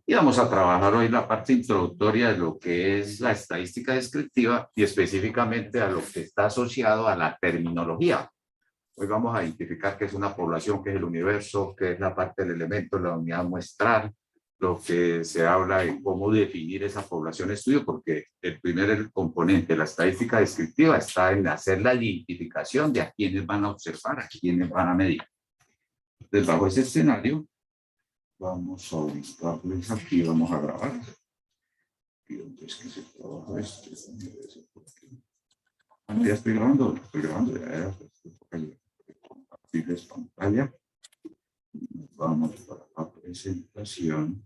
Y vamos a trabajar hoy la parte introductoria de lo que es la estadística descriptiva y específicamente a lo que está asociado a la terminología. Hoy vamos a identificar qué es una población, qué es el universo, qué es la parte del elemento, la unidad muestral, lo que se habla de cómo definir esa población de estudio, porque el primer componente de la estadística descriptiva está en hacer la identificación de a quiénes van a observar, a quiénes van a medir. Entonces, bajo ese escenario, vamos a ubicarles aquí, vamos a grabar. ¿Y dónde es que se trabaja esto? Bueno, ya estoy grabando, ya compartirles pantalla. Vamos para la presentación.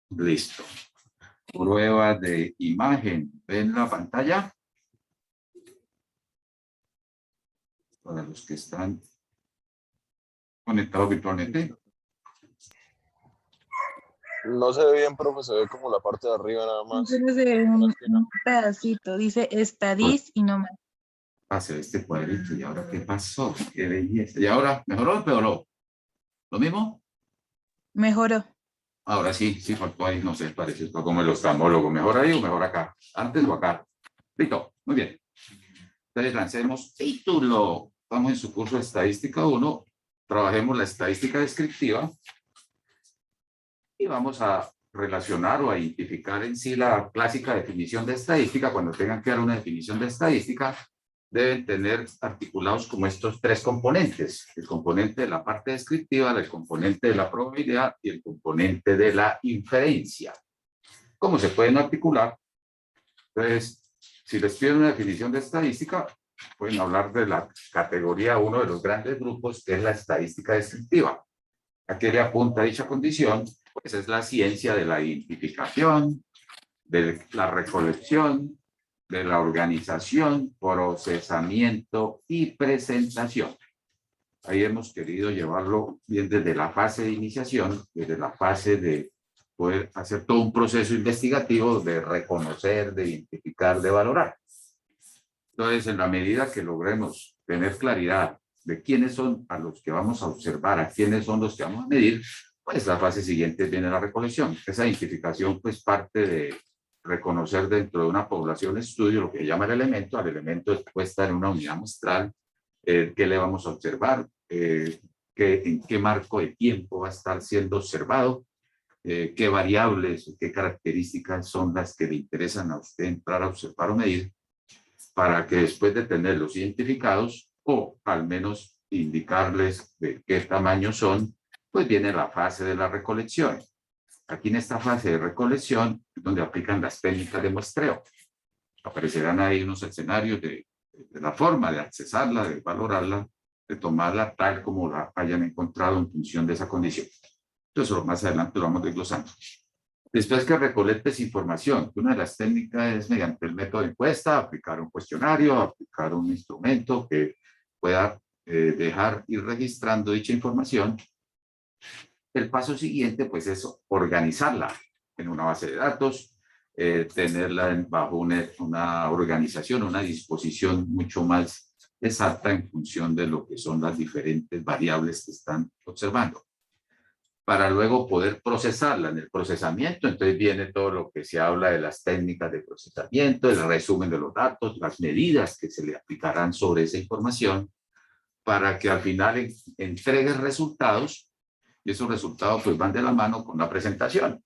Listo. Prueba de imagen. ¿Ven la pantalla? Para los que están conectados virtualmente. No se ve bien, profe, se ve como la parte de arriba nada más. Solo se ve un pedacito, dice estadis y no más. Hace este cuadrito. ¿Y ahora qué pasó? ¡Qué belleza! ¿Y ahora mejoró o empeoró? ¿Lo mismo? Mejoró. Ahora sí, sí faltó ahí, no sé, parece esto como el oftalmólogo. ¿Mejor ahí o mejor acá? ¿Antes o acá? Listo, muy bien. Entonces lancemos título. Estamos en su curso de Estadística 1. Trabajemos la estadística descriptiva. Y vamos a relacionar o a identificar en sí la clásica definición de estadística. Cuando tengan que dar una definición de estadística, deben tener articulados como estos tres componentes: el componente de la parte descriptiva, el componente de la probabilidad y el componente de la inferencia. ¿Cómo se pueden articular? Entonces, si les piden una definición de estadística, pueden hablar de la categoría 1 de los grandes grupos, que es la estadística descriptiva. ¿A qué le apunta dicha condición? Pues es la ciencia de la identificación, de la recolección, de la organización, procesamiento y presentación. Ahí hemos querido llevarlo bien desde la fase de iniciación, desde la fase de poder hacer todo un proceso investigativo de reconocer, de identificar, de valorar. Entonces, en la medida que logremos tener claridad de quiénes son a los que vamos a observar, a quiénes son los que vamos a medir, pues la fase siguiente viene la recolección. Esa identificación pues parte de reconocer dentro de una población de estudio lo que llama el elemento. Al elemento puede estar en una unidad muestral, qué le vamos a observar, en qué marco de tiempo va a estar siendo observado, qué variables, qué características son las que le interesan a usted entrar a observar o medir, para que después de tenerlos identificados, o al menos indicarles de qué tamaño son, pues viene la fase de la recolección. Aquí en esta fase de recolección es donde aplican las técnicas de muestreo. Aparecerán ahí unos escenarios de la forma de accesarla, de valorarla, de tomarla tal como la hayan encontrado en función de esa condición. Entonces, más adelante lo vamos desglosando. Después que recolectes información, una de las técnicas es mediante el método de encuesta, aplicar un cuestionario, aplicar un instrumento que pueda dejar ir registrando dicha información. El paso siguiente, pues, es organizarla en una base de datos, tenerla bajo una organización, una disposición mucho más exacta en función de lo que son las diferentes variables que están observando, para luego poder procesarla. En el procesamiento, entonces viene todo lo que se habla de las técnicas de procesamiento, el resumen de los datos, las medidas que se le aplicarán sobre esa información, para que al final entregue resultados, y esos resultados pues van de la mano con la presentación.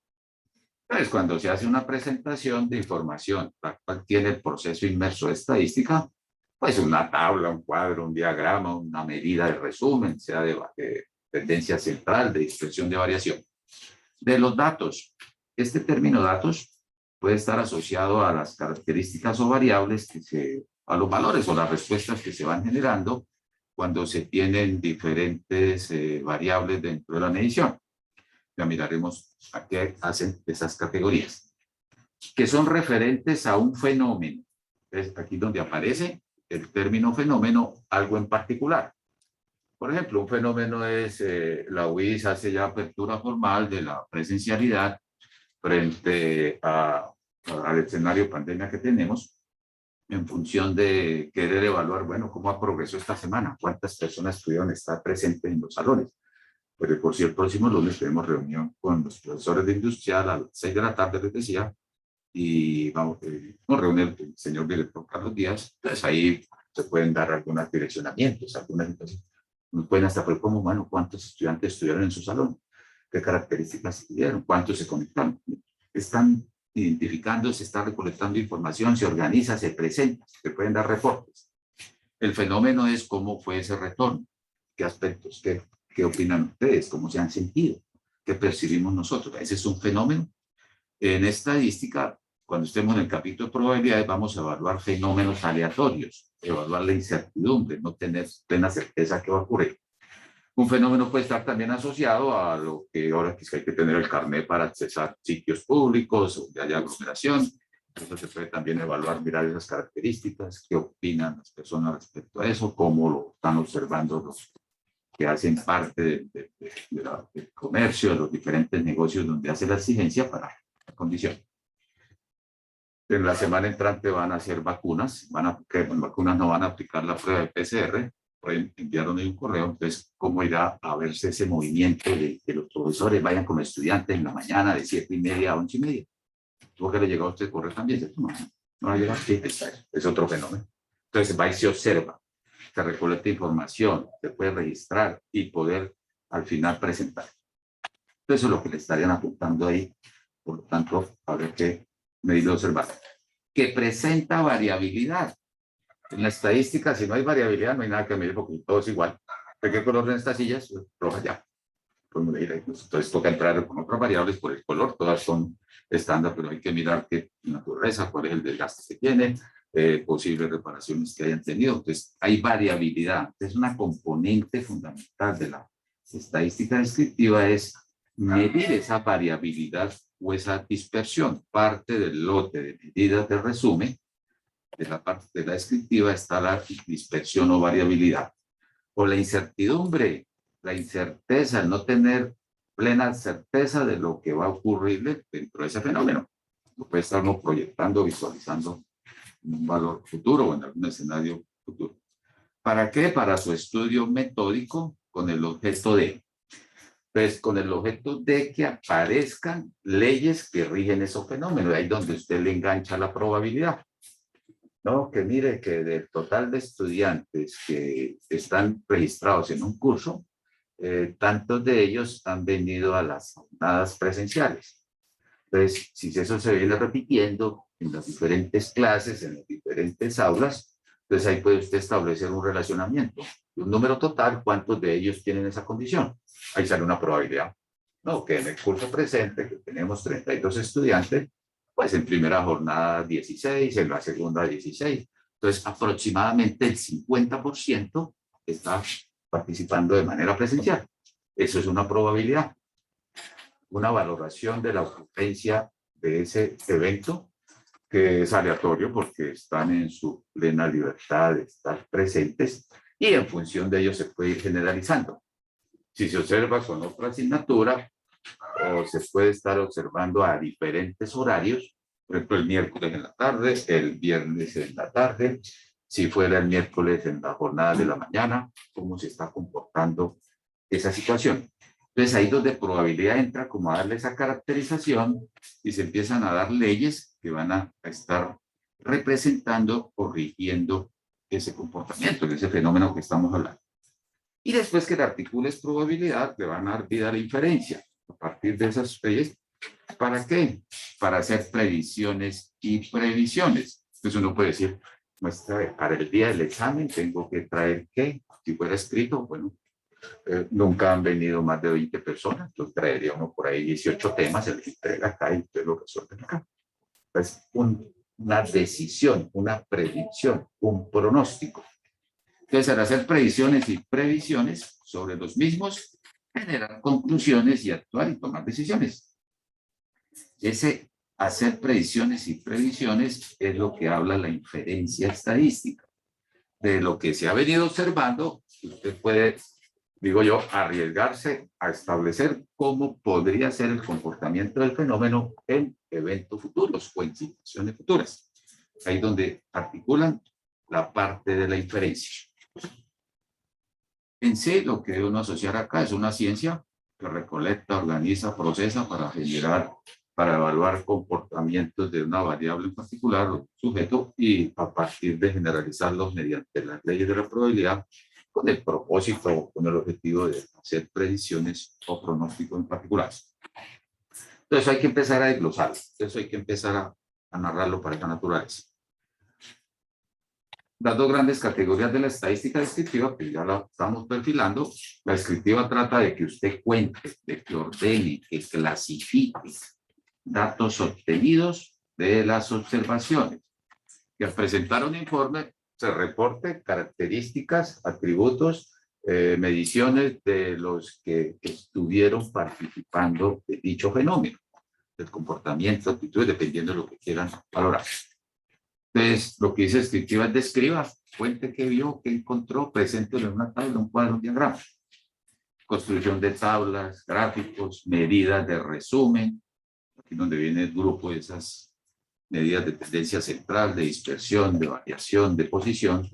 Entonces, cuando se hace una presentación de información, la cual tiene el proceso inmerso de estadística, pues una tabla, un cuadro, un diagrama, una medida de resumen, sea de tendencia central, de dispersión de variación. De los datos, este término datos puede estar asociado a las características o variables a los valores o las respuestas que se van generando cuando se tienen diferentes variables dentro de la medición. Ya miraremos a qué hacen esas categorías, que son referentes a un fenómeno. Es aquí donde aparece el término fenómeno, algo en particular. Por ejemplo, un fenómeno es, la UIS hace ya apertura formal de la presencialidad frente al escenario pandemia que tenemos. en función de querer evaluar, bueno, cómo ha progresado esta semana, cuántas personas pudieron estar presentes en los salones. Pero por si el próximo lunes tenemos reunión con los profesores de industrial a las 6 de la tarde, les decía, y vamos, nos reúne el señor director Carlos Díaz. Entonces ahí se pueden dar algunos direccionamientos, algunas situaciones. Nos pueden hasta ver como, bueno, cuántos estudiantes estudiaron en su salón, qué características tuvieron, cuántos se conectaron. Están identificando, se está recolectando información, se organiza, se presenta, se pueden dar reportes. El fenómeno es cómo fue ese retorno, qué aspectos, qué opinan ustedes, cómo se han sentido, qué percibimos nosotros. Ese es un fenómeno. En estadística, cuando estemos en el capítulo de probabilidades, vamos a evaluar fenómenos aleatorios, evaluar la incertidumbre, no tener plena certeza que va a ocurrir. Un fenómeno puede estar también asociado a lo que ahora es que hay que tener el carnet para accesar sitios públicos, donde haya aglomeración. Entonces se puede también evaluar, mirar esas características, qué opinan las personas respecto a eso, cómo lo están observando los que hacen parte del comercio, de los diferentes negocios donde hace la exigencia para la condición. En la semana entrante van a hacer vacunas, vacunas no van a aplicar la prueba de PCR, pueden enviarnos un correo, entonces cómo irá a verse ese movimiento de que los profesores vayan como estudiantes en la mañana de 7:30 a 11:30. ¿Tuvo que le llegó a usted correo también? ¿Cierto? No ha llegado, sí, es otro fenómeno. Entonces va y se observa, se recolecta información, se puede registrar y poder al final presentar. Entonces eso es lo que le estarían apuntando ahí, por lo tanto, a ver qué medida observar. Que presenta variabilidad. En la estadística, si no hay variabilidad, no hay nada que medir porque todo es igual. ¿De qué color en estas sillas? Roja ya. Entonces toca entrar con otras variables por el color, todas son estándar, pero hay que mirar qué naturaleza, cuál es el desgaste que tiene, posibles reparaciones que hayan tenido. Entonces hay variabilidad. Es una componente fundamental de la estadística descriptiva, es medir esa variabilidad o esa dispersión. Parte del lote de medidas de resumen, de la parte de la descriptiva, está la dispersión o variabilidad. O la incertidumbre, la incerteza, el no tener plena certeza de lo que va a ocurrir dentro de ese fenómeno. Lo puede estarnos proyectando, visualizando en un valor futuro o en algún escenario futuro. ¿Para qué? Para su estudio metódico con el objeto de, pues con el objeto de que aparezcan leyes que rigen esos fenómenos. Ahí donde usted le engancha la probabilidad. No, que mire que del total de estudiantes que están registrados en un curso, tantos de ellos han venido a las jornadas presenciales. Entonces, si eso se viene repitiendo en las diferentes clases, en las diferentes aulas, entonces ahí puede usted establecer un relacionamiento. Un número total, ¿cuántos de ellos tienen esa condición? Ahí sale una probabilidad. No, que en el curso presente, que tenemos 32 estudiantes, pues en primera jornada 16, en la segunda 16. Entonces, aproximadamente el 50% está participando de manera presencial. Eso es una probabilidad. Una valoración de la ocurrencia de ese evento, que es aleatorio porque están en su plena libertad de estar presentes y en función de ello se puede ir generalizando. Si se observa con otra asignatura, o se puede estar observando a diferentes horarios, por ejemplo, el miércoles en la tarde, el viernes en la tarde, si fuera el miércoles en la jornada de la mañana, cómo se está comportando esa situación. Entonces ahí donde probabilidad entra como a darle esa caracterización y se empiezan a dar leyes que van a estar representando o rigiendo ese comportamiento, ese fenómeno que estamos hablando. Y después que le articules probabilidad, le van a dar vida a la inferencia. A partir de esas leyes, ¿para qué? Para hacer predicciones y previsiones. Entonces uno puede decir, muestra, para el día del examen tengo que traer ¿qué? Si fuera escrito, bueno, nunca han venido más de 20 personas, entonces traería uno por ahí 18 temas, se les entrega acá y ustedes lo resuelven acá. Es una decisión, una predicción, un pronóstico. Entonces, al hacer predicciones y previsiones sobre los mismos, generar conclusiones y actuar y tomar decisiones. Ese hacer predicciones y previsiones es lo que habla la inferencia estadística. De lo que se ha venido observando, usted puede, digo yo, arriesgarse a establecer cómo podría ser el comportamiento del fenómeno en eventos futuros o en situaciones futuras. ahí donde articulan la parte de la inferencia. En sí, lo que uno asociar acá es una ciencia que recolecta, organiza, procesa para evaluar comportamientos de una variable en particular, o sujeto, y a partir de generalizarlos mediante las leyes de la probabilidad, con el propósito, con el objetivo de hacer predicciones o pronósticos en particulares. Entonces hay que empezar a desglosarlo, entonces hay que empezar a narrarlo para esta naturaleza. Las dos grandes categorías de la estadística descriptiva, que ya la estamos perfilando. La descriptiva trata de que usted cuente, de que ordene, que clasifique datos obtenidos de las observaciones. Que al presentar un informe se reporte características, atributos, mediciones de los que estuvieron participando de dicho fenómeno, del comportamiento, actitudes, dependiendo de lo que quieran valorar. Entonces, lo que dice descriptiva es describa, cuente qué vio, qué encontró, preséntelo en una tabla, un cuadro, un diagrama. Construcción de tablas, gráficos, medidas de resumen, aquí donde viene el grupo de esas medidas de tendencia central, de dispersión, de variación, de posición,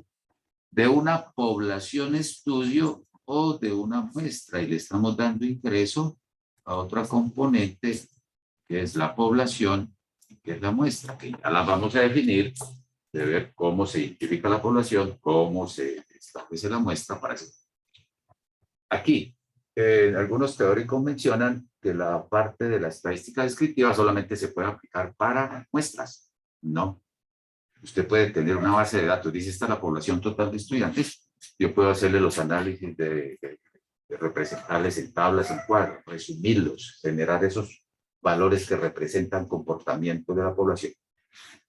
de una población estudio o de una muestra, y le estamos dando ingreso a otra componente que es la población, que es la muestra, que ya la vamos a definir, de ver cómo se identifica la población, cómo se establece la muestra para eso. Aquí, algunos teóricos mencionan que la parte de la estadística descriptiva solamente se puede aplicar para muestras. No. Usted puede tener una base de datos, dice esta es la población total de estudiantes, yo puedo hacerle los análisis de representarles en tablas, en cuadros, resumirlos, generar esos valores que representan comportamiento de la población.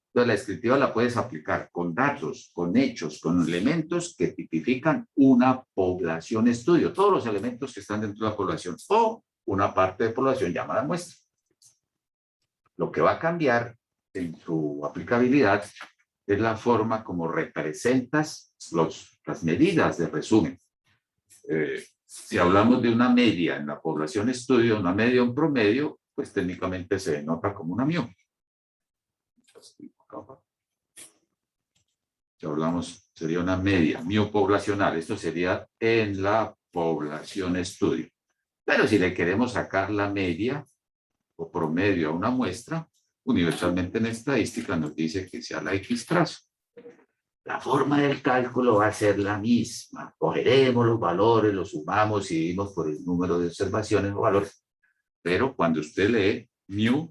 Entonces, la descriptiva la puedes aplicar con datos, con hechos, con elementos que tipifican una población estudio, todos los elementos que están dentro de la población, o una parte de población llamada muestra. Lo que va a cambiar en su aplicabilidad es la forma como representas las medidas de resumen. Si hablamos de una media en la población estudio, una media o un promedio, pues técnicamente se denota como una mu. Si hablamos, sería una media, mu poblacional. Esto sería en la población estudio. Pero si le queremos sacar la media o promedio a una muestra, universalmente en estadística nos dice que sea la X trazo. La forma del cálculo va a ser la misma. Cogeremos los valores, los sumamos y dividimos por el número de observaciones o valores. Pero cuando usted lee mu,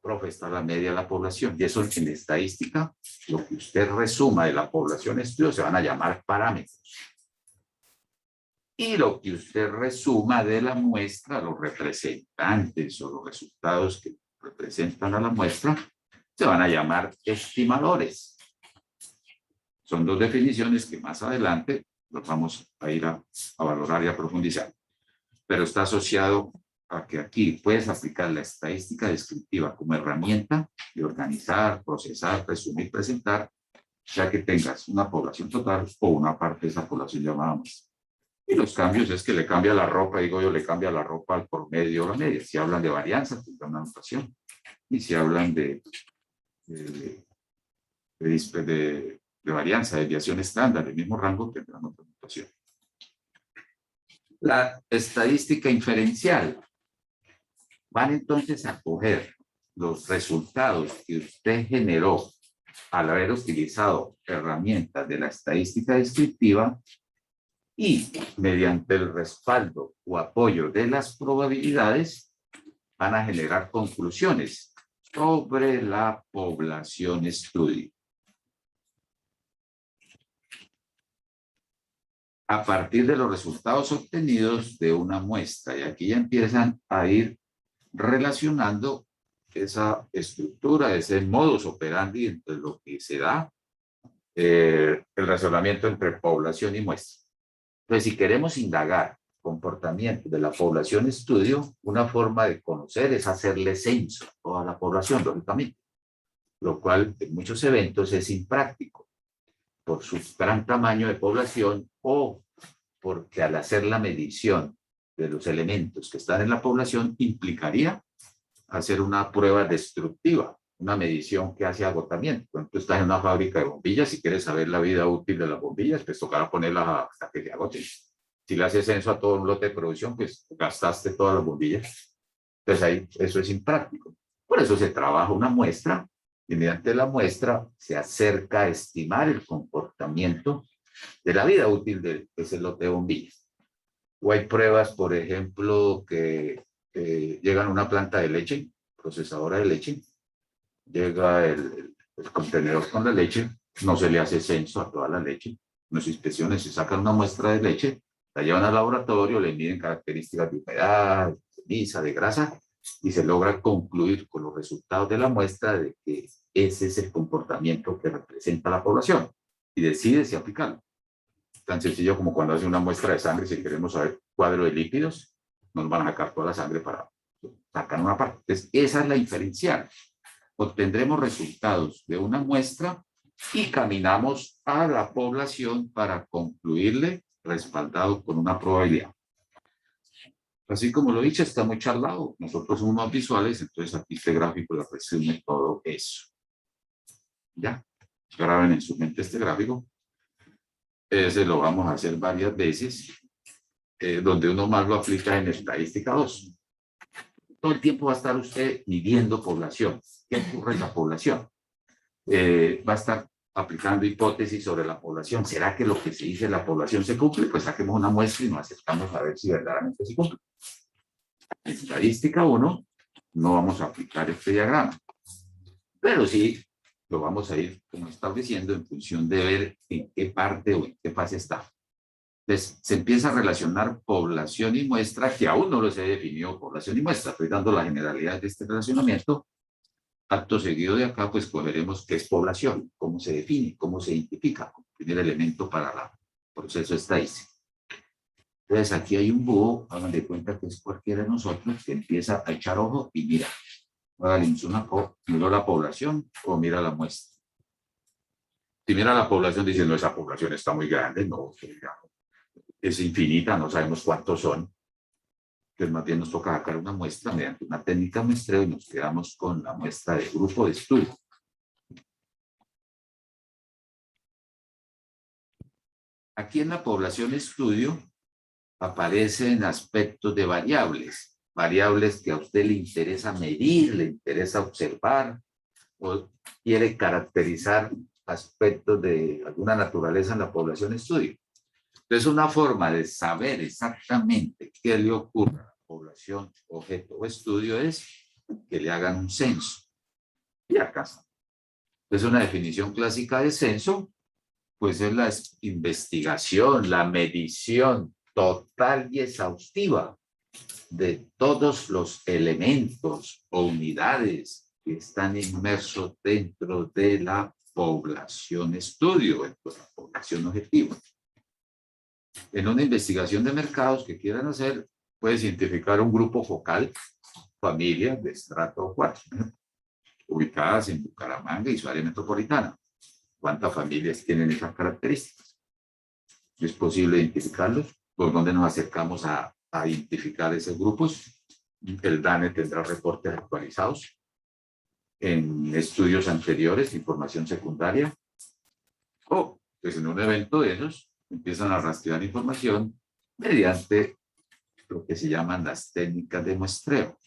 profe, está la media de la población. Y eso en estadística, lo que usted resuma de la población estudio se van a llamar parámetros. Y lo que usted resuma de la muestra, los representantes o los resultados que representan a la muestra, se van a llamar estimadores. Son dos definiciones que más adelante los vamos a ir a valorar y a profundizar. Pero está asociado a que aquí puedes aplicar la estadística descriptiva como herramienta de organizar, procesar, resumir, presentar, ya que tengas una población total o una parte de esa población llamada muestra. Y los cambios es que le cambia la ropa, digo yo, le cambia la ropa al promedio o la media. Si hablan de varianza, tendrá una anotación. Y si hablan de varianza, desviación estándar, del mismo rango, tendrá otra anotación. La estadística inferencial. Van entonces a coger los resultados que usted generó al haber utilizado herramientas de la estadística descriptiva y mediante el respaldo o apoyo de las probabilidades van a generar conclusiones sobre la población estudio. A partir de los resultados obtenidos de una muestra, y aquí ya empiezan a ir relacionando esa estructura, ese modus operandi entre lo que se da, el razonamiento entre población y muestra. Entonces, si queremos indagar comportamiento de la población estudio, una forma de conocer es hacerle censo a toda la población, lógicamente, lo cual en muchos eventos es impráctico por su gran tamaño de población o porque al hacer la medición de los elementos que están en la población implicaría hacer una prueba destructiva, una medición que hace agotamiento. Cuando tú estás en una fábrica de bombillas, si quieres saber la vida útil de las bombillas, pues tocará ponerlas hasta que se agoten. Si le haces censo a todo un lote de producción, pues gastaste todas las bombillas. Entonces ahí eso es impráctico. Por eso se trabaja una muestra y mediante la muestra se acerca a estimar el comportamiento de la vida útil de ese lote de bombillas. O hay pruebas, por ejemplo, que llegan a una planta de leche, procesadora de leche, llega el contenedor con la leche, no se le hace censo a toda la leche, no se inspecciona, se sacan una muestra de leche, la llevan al laboratorio, le miden características de humedad, de ceniza, de grasa, y se logra concluir con los resultados de la muestra de que ese es el comportamiento que representa la población, y decide si aplicarlo. Tan sencillo como cuando hace una muestra de sangre, si queremos saber cuadro de lípidos, nos van a sacar toda la sangre para sacar una parte. Entonces, esa es la inferencial. Obtendremos resultados de una muestra y caminamos a la población para concluirle respaldado con una probabilidad. Así como lo he dicho, está muy charlado. Nosotros somos más visuales, entonces aquí este gráfico le resume todo eso. Ya, graben en su mente este gráfico. Ese lo vamos a hacer varias veces, donde uno más lo aplica en estadística 2. Todo el tiempo va a estar usted midiendo población. ¿Qué ocurre en la población? Va a estar aplicando hipótesis sobre la población. ¿Será que lo que se dice de la población se cumple? Pues saquemos una muestra y nos acercamos a ver si verdaderamente se cumple. En estadística 1 no vamos a aplicar este diagrama, pero sí lo vamos a ir como estableciendo en función de ver en qué parte o en qué fase está. Entonces, se empieza a relacionar población y muestra, que aún no los he definido población y muestra. Estoy dando la generalidad de este relacionamiento. Acto seguido de acá, pues cogeremos qué es población, cómo se define, cómo se identifica, como primer elemento para el proceso estadístico. Entonces, aquí hay un búho, hagan de cuenta que es cualquiera de nosotros, que empieza a echar ojo y mira. Mira la población o mira la muestra. Si mira la población, dice, no, esa población está muy grande, no, es infinita, no sabemos cuántos son. Entonces, más bien nos toca sacar una muestra mediante una técnica de muestreo y nos quedamos con la muestra de grupo de estudio. Aquí en la población estudio aparecen aspectos de variables, variables que a usted le interesa medir, le interesa observar o quiere caracterizar aspectos de alguna naturaleza en la población estudio. Entonces, una forma de saber exactamente qué le ocurre a la población, objeto o estudio es que le hagan un censo. Y acá está. Entonces, una definición clásica de censo, pues es la investigación, la medición total y exhaustiva de todos los elementos o unidades que están inmersos dentro de la población estudio, dentro de la población objetivo. En una investigación de mercados que quieran hacer, puedes identificar un grupo focal, familias de estrato 4, ubicadas en Bucaramanga y su área metropolitana. ¿Cuántas familias tienen esas características? ¿Es posible identificarlos? ¿Por dónde nos acercamos a identificar esos grupos? El DANE tendrá reportes actualizados en estudios anteriores, información secundaria, o pues en un evento de esos empiezan a rastrear información mediante lo que se llaman las técnicas de muestreo.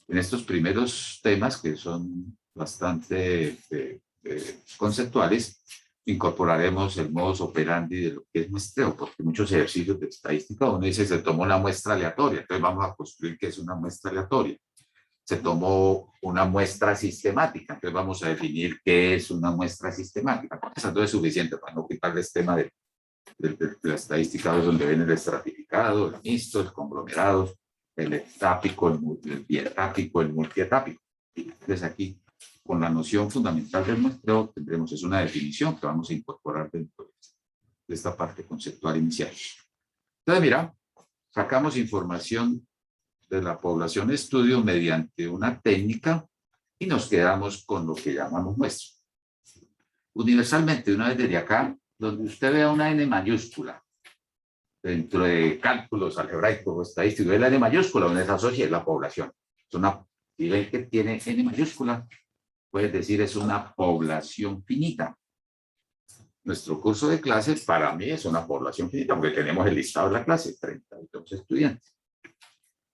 En estos primeros temas, que son bastante conceptuales, incorporaremos el modus operandi de lo que es muestreo, porque muchos ejercicios de estadística, uno dice, se tomó una muestra aleatoria, entonces vamos a construir qué es una muestra aleatoria. Se tomó una muestra sistemática, entonces vamos a definir qué es una muestra sistemática. Eso es suficiente para no quitarles tema de la estadística, donde ven el estratificado, el mixto, el conglomerado, el etápico, el bietápico, el multietápico. Entonces aquí, con la noción fundamental del muestreo, tendremos, es una definición que vamos a incorporar dentro de esta parte conceptual inicial. Entonces, mira, sacamos información de la población de estudio mediante una técnica y nos quedamos con lo que llamamos muestra. Universalmente, una vez desde acá, donde usted vea una N mayúscula, dentro de cálculos algebraicos o estadísticos, la N mayúscula donde se asocia la población. Es una Si ven que tiene N mayúscula, puedes decir es una población finita. Nuestro curso de clase para mí es una población finita, porque tenemos el listado de la clase, 32 estudiantes.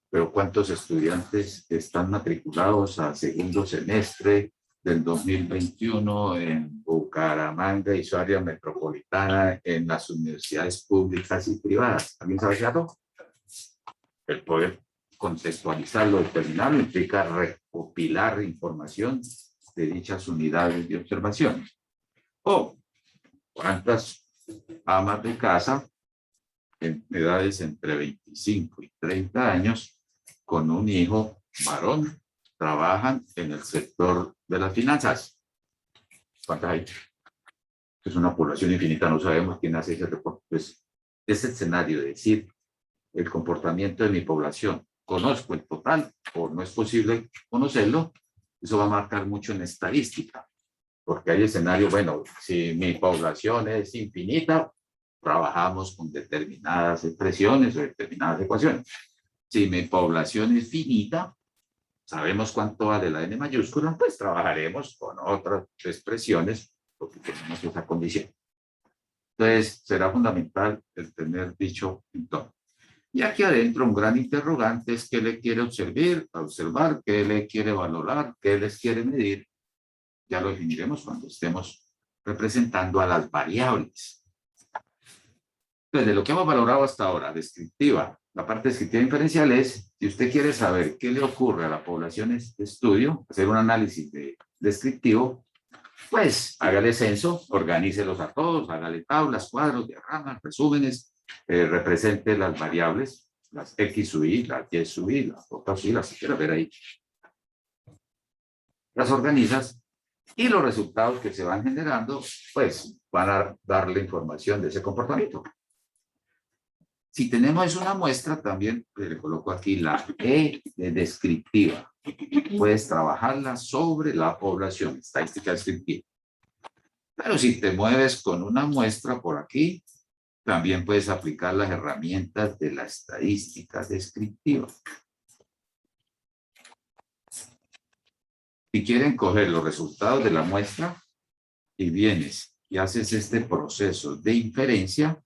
Pero ¿cuántos estudiantes están matriculados a segundo semestre del 2021 en Bucaramanga y su área metropolitana, en las universidades públicas y privadas? ¿Alguien sabe algo? El poder contextualizarlo, determinarlo, implica recopilar información de dichas unidades de observación. O cuántas amas de casa en edades entre 25 y 30 años con un hijo varón trabajan en el sector de las finanzas. ¿Cuántas hay? Es una población infinita, no sabemos quién hace ese reporte. Pues, ese escenario de decir el comportamiento de mi población, conozco el total o no es posible conocerlo, eso va a marcar mucho en estadística, porque hay escenarios, bueno, si mi población es infinita, trabajamos con determinadas expresiones o determinadas ecuaciones. Si mi población es finita, sabemos cuánto vale la N mayúscula, pues trabajaremos con otras expresiones porque tenemos esa condición. Entonces, será fundamental el tener dicho entorno. Y aquí adentro un gran interrogante es qué le quiere observar, qué le quiere valorar, qué les quiere medir. Ya lo definiremos cuando estemos representando a las variables. Entonces, de lo que hemos valorado hasta ahora, descriptiva, la parte descriptiva inferencial es, si usted quiere saber qué le ocurre a la población de estudio, hacer un análisis descriptivo, pues hágale censo, organícelos a todos, hágale tablas, cuadros, diagramas, resúmenes, represente las variables, las X sub I, las Y sub I, las J sub I, las que quiera ver ahí. Las organizas y los resultados que se van generando, pues van a darle información de ese comportamiento. Si tenemos una muestra, también le coloco aquí la E de descriptiva. Puedes trabajarla sobre la población, estadística descriptiva. Pero si te mueves con una muestra por aquí, también puedes aplicar las herramientas de la estadística descriptiva. Si quieren coger los resultados de la muestra y vienes y haces este proceso de inferencia,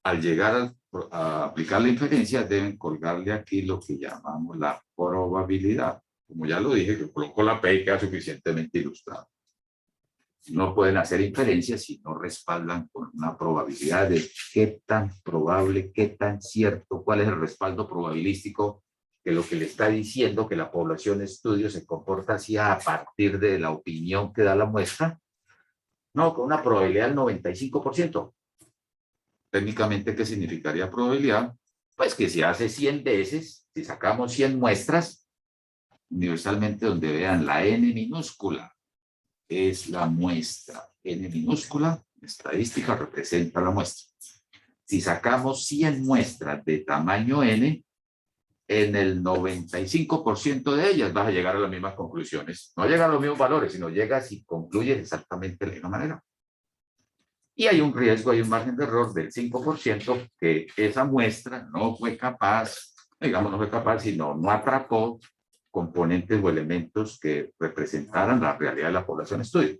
al llegar a aplicar la inferencia, deben colgarle aquí lo que llamamos la probabilidad. Como ya lo dije, que coloco la P y queda suficientemente ilustrado. No pueden hacer inferencias si no respaldan con una probabilidad de qué tan probable, qué tan cierto, cuál es el respaldo probabilístico que lo que le está diciendo que la población de estudio se comporta así a partir de la opinión que da la muestra. No, con una probabilidad del 95%. Técnicamente, ¿qué significaría probabilidad? Pues que si hace 100 veces, si sacamos 100 muestras, universalmente donde vean la N minúscula es la muestra. N minúscula, estadística, representa la muestra. Si sacamos 100 muestras de tamaño N, en el 95% de ellas vas a llegar a las mismas conclusiones. No llegan a los mismos valores, sino llegas y concluyes exactamente de la misma manera. Y hay un riesgo, hay un margen de error del 5% que esa muestra no fue capaz, digamos no fue capaz, sino no atrapó componentes o elementos que representaran la realidad de la población estudio.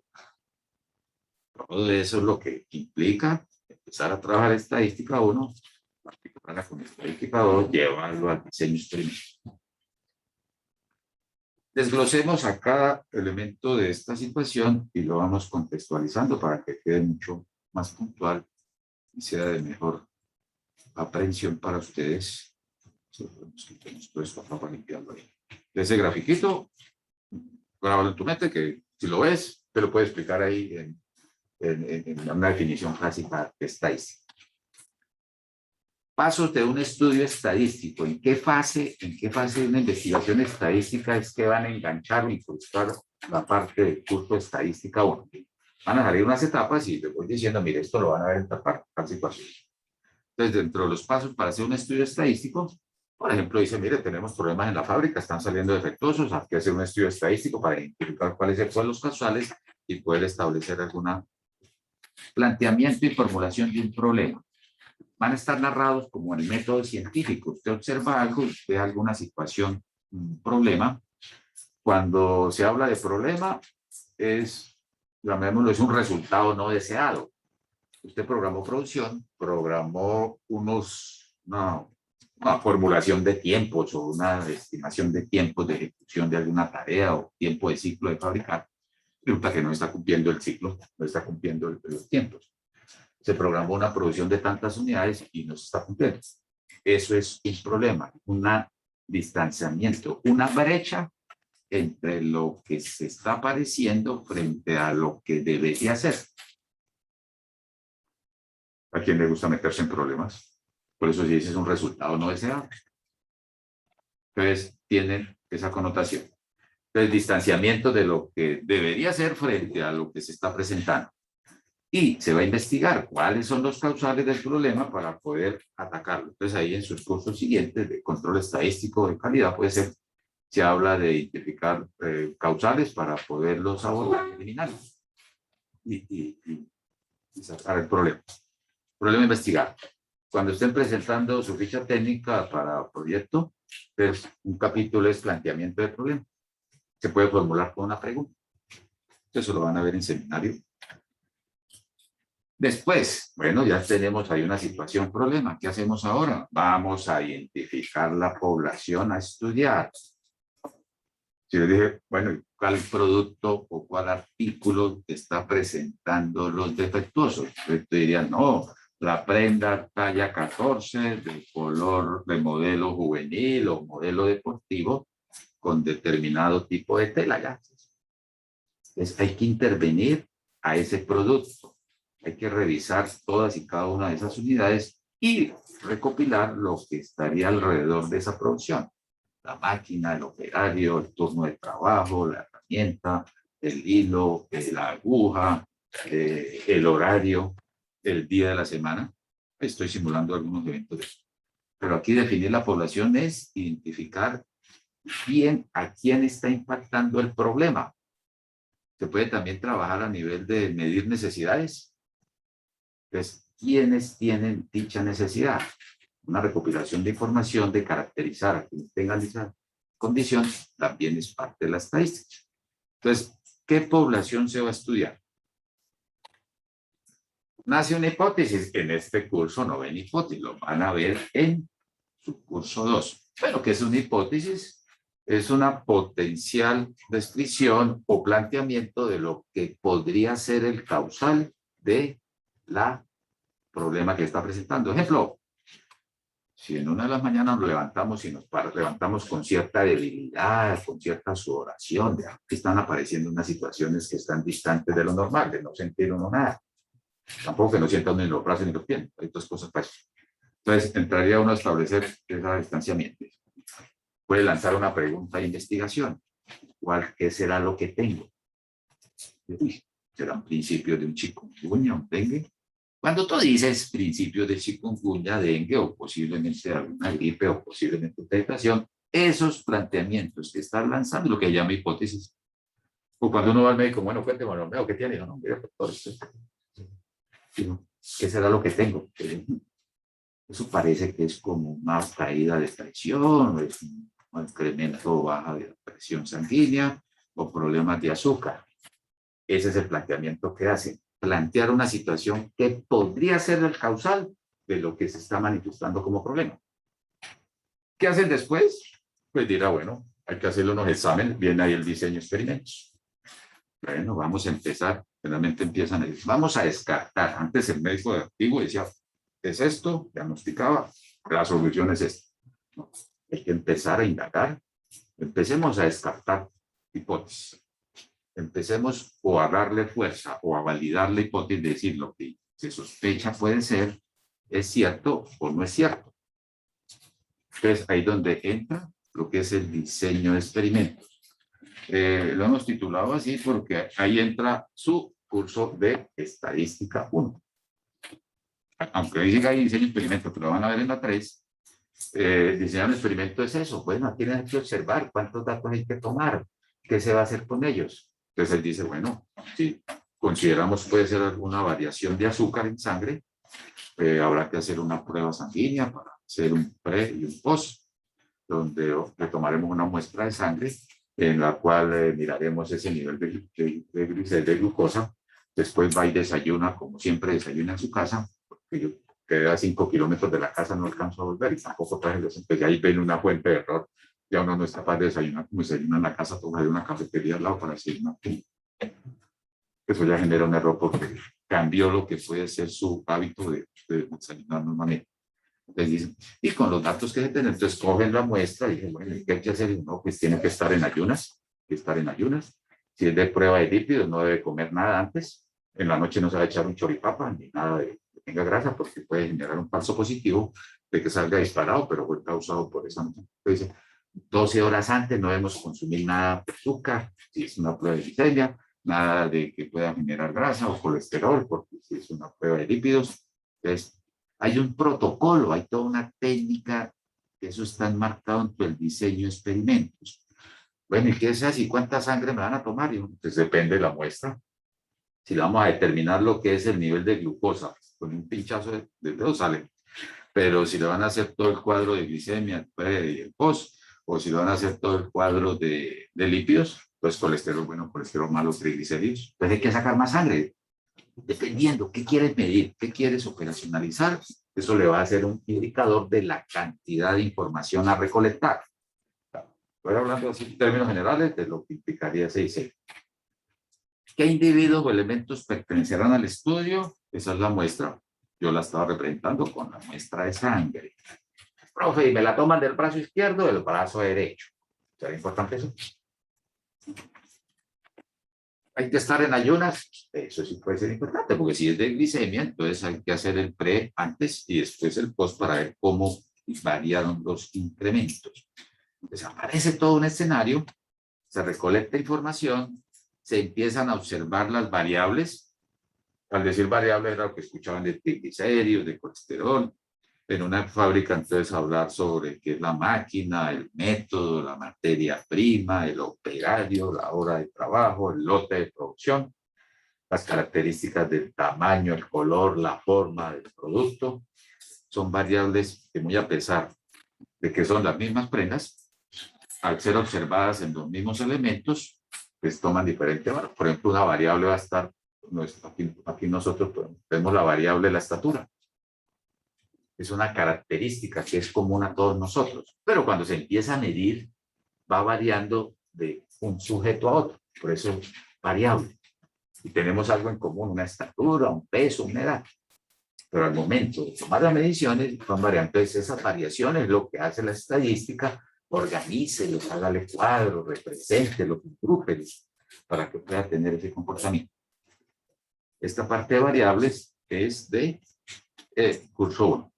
Todo eso es lo que implica empezar a trabajar estadística 1, particular con estadística 2, llevarlo al diseño experimental. Desglosemos a cada elemento de esta situación y lo vamos contextualizando para que quede mucho más puntual y sea de mejor aprehensión para ustedes. Todo esto para limpiarlo ahí. Ese grafiquito, grábalo en tu mente, que si lo ves, te lo puedo explicar ahí en una definición clásica de estadística. Pasos de un estudio estadístico. ¿En qué fase de una investigación estadística es que van a enganchar o incrustar la parte del curso de estadística 1? Van a salir unas etapas y les voy diciendo, mire, esto lo van a ver en tal situación. Entonces, dentro de los pasos para hacer un estudio estadístico, por ejemplo, dice, mire, tenemos problemas en la fábrica, están saliendo defectuosos, hay que hacer un estudio estadístico para identificar cuáles son los causales y poder establecer algún planteamiento y formulación de un problema. Van a estar narrados como el método científico. Usted observa algo, ve alguna situación un problema. Cuando se habla de problema, llamémoslo, es un resultado no deseado. Usted programó producción, programó una formulación de tiempos o una estimación de tiempos de ejecución de alguna tarea o tiempo de ciclo de fabricar. Resulta que no está cumpliendo el ciclo, no está cumpliendo los tiempos. Se programó una producción de tantas unidades y no se está cumpliendo. Eso es un problema, un distanciamiento, una brecha entre lo que se está apareciendo frente a lo que debería ser. ¿A quién le gusta meterse en problemas? Por eso si ese es un resultado no deseado. Entonces, tienen esa connotación. El distanciamiento de lo que debería ser frente a lo que se está presentando. Y se va a investigar cuáles son los causales del problema para poder atacarlo. Entonces, ahí en sus cursos siguientes de control estadístico de calidad, puede ser, se habla de identificar causales para poderlos abordar, eliminarlos y sacar el problema. Problema investigar. Cuando estén presentando su ficha técnica para proyecto, pues un capítulo es planteamiento de problema. Se puede formular con una pregunta. Eso lo van a ver en seminario. Después, bueno, ya tenemos ahí una situación, problema. ¿Qué hacemos ahora? Vamos a identificar la población a estudiar. Si les dije, bueno, ¿cuál producto o cuál artículo está presentando los defectuosos? Ustedes dirían, no, la prenda talla 14 de color de modelo juvenil o modelo deportivo con determinado tipo de tela. Ya. Entonces hay que intervenir a ese producto. Hay que revisar todas y cada una de esas unidades y recopilar lo que estaría alrededor de esa producción. La máquina, el operario, el turno de trabajo, la herramienta, el hilo, la aguja, el horario, el día de la semana. Estoy simulando algunos eventos de eso. Pero aquí definir la población es identificar bien a quién está impactando el problema. Se puede también trabajar a nivel de medir necesidades. Entonces, ¿quiénes tienen dicha necesidad? Una recopilación de información, de caracterizar a quienes tengan dicha condición, también es parte de la estadística. Entonces, ¿qué población se va a estudiar? Nace una hipótesis. En este curso no ven hipótesis, lo van a ver en su curso 2. Pero ¿qué es una hipótesis? Es una potencial descripción o planteamiento de lo que podría ser el causal de la problema que está presentando. Ejemplo, si en una de las mañanas nos levantamos y nos levantamos con cierta debilidad, con cierta sudoración, están apareciendo unas situaciones que están distantes de lo normal, de no sentir uno nada. Tampoco que no sienta uno ni los brazos ni los pies, hay otras cosas para eso. Entonces, entraría uno a establecer ese distanciamiento. Puede lanzar una pregunta de investigación. ¿Qué será lo que tengo? ¿Será un principio de un chikungunya, un dengue? Cuando tú dices principios de chikungunya, dengue o posiblemente alguna gripe o posiblemente infectación, esos planteamientos que están lanzando, lo que llama hipótesis. O cuando uno va al médico, bueno, cuénteme, ¿qué tiene? No, mire, doctor, ¿qué será lo que tengo? Eso parece que es como una caída de presión, o es un incremento baja de presión sanguínea o problemas de azúcar. Ese es el planteamiento que hacen. Plantear una situación que podría ser el causal de lo que se está manifestando como problema. ¿Qué hacen después? Pues dirá, bueno, hay que hacerle unos exámenes, viene ahí el diseño de experimentos. Bueno, vamos a empezar, generalmente empiezan a decir, vamos a descartar. Antes el médico de antiguo decía, es esto, diagnosticaba, la solución es esta. No, hay que empezar a indagar, empecemos a descartar hipótesis. Empecemos o a darle fuerza o a validar la hipótesis de decir lo que se sospecha puede ser, es cierto o no es cierto. Entonces, ahí donde entra lo que es el diseño de experimentos. Lo hemos titulado así porque ahí entra su curso de estadística 1. Aunque diga ahí diseño de experimentos, que lo van a ver en la 3, diseñar un experimento es eso. Bueno, tienen que observar cuántos datos hay que tomar, qué se va a hacer con ellos. Entonces él dice, bueno, si consideramos puede ser alguna variación de azúcar en sangre, habrá que hacer una prueba sanguínea para hacer un pre y un post. donde le tomaremos una muestra de sangre en la cual miraremos ese nivel de glucosa. Después va y desayuna, como siempre desayuna en su casa, porque yo quedé a 5 kilómetros de la casa, no alcanzo a volver y tampoco traje los, pues ahí ven una fuente de error. Ya uno no es capaz de desayunar como desayuna en la casa, toca de una cafetería al lado para desayunar. Eso ya genera un error porque cambió lo que puede ser su hábito de desayunar normalmente. Entonces dicen, y con los datos que se tienen, entonces cogen la muestra y dicen, bueno, ¿qué hay que hacer? No, pues tiene que estar en ayunas, Si es de prueba de lípidos, no debe comer nada antes. En la noche no se va a echar un choripapa ni nada que tenga grasa porque puede generar un falso positivo de que salga disparado, pero fue causado por esa noche. Entonces, 12 horas antes no debemos consumir nada de azúcar, si es una prueba de glicemia, nada de que pueda generar grasa o colesterol, porque si es una prueba de lípidos. Entonces, hay un protocolo, hay toda una técnica, que eso está enmarcado entre el diseño de experimentos. Bueno, ¿y qué es así? ¿Cuánta sangre me van a tomar? Y pues depende de la muestra. Si le vamos a determinar lo que es el nivel de glucosa, con un pinchazo de dedo sale. Pero si le van a hacer todo el cuadro de glicemia, el pre y el post, o si le van a hacer todo el cuadro de lípidos, pues colesterol bueno, colesterol malo, triglicéridos, pues hay que sacar más sangre. Dependiendo qué quieres medir, qué quieres operacionalizar, eso le va a hacer un indicador de la cantidad de información a recolectar. Estoy hablando así en términos generales de lo que implicaría ese diseño. ¿Qué individuos o elementos pertenecerán al estudio? Esa es la muestra. Yo la estaba representando con la muestra de sangre. Profe, ¿y me la toman del brazo izquierdo o del brazo derecho? ¿Será importante eso? Hay que estar en ayunas, eso sí puede ser importante, porque si es de glicemia, entonces hay que hacer el pre antes y después el post para ver cómo variaron los incrementos. Entonces aparece todo un escenario, se recolecta información, se empiezan a observar las variables. Al decir variables era lo que escuchaban de triglicéridos, de colesterol. En una fábrica, entonces, hablar sobre qué es la máquina, el método, la materia prima, el operario, la hora de trabajo, el lote de producción, las características del tamaño, el color, la forma del producto. Son variables que, muy a pesar de que son las mismas prendas, al ser observadas en los mismos elementos, pues toman diferente valor. Por ejemplo, una variable va a estar, aquí nosotros vemos la variable de la estatura. Es una característica que es común a todos nosotros, pero cuando se empieza a medir, va variando de un sujeto a otro, por eso es variable. Y tenemos algo en común, una estatura, un peso, una edad. Pero al momento de tomar las mediciones, van variando. Entonces, esas variaciones es lo que hace la estadística, organícelos, hágale cuadros, represéntelos, agrúpelos, para que pueda tener ese comportamiento. Esta parte de variables es de curso 1.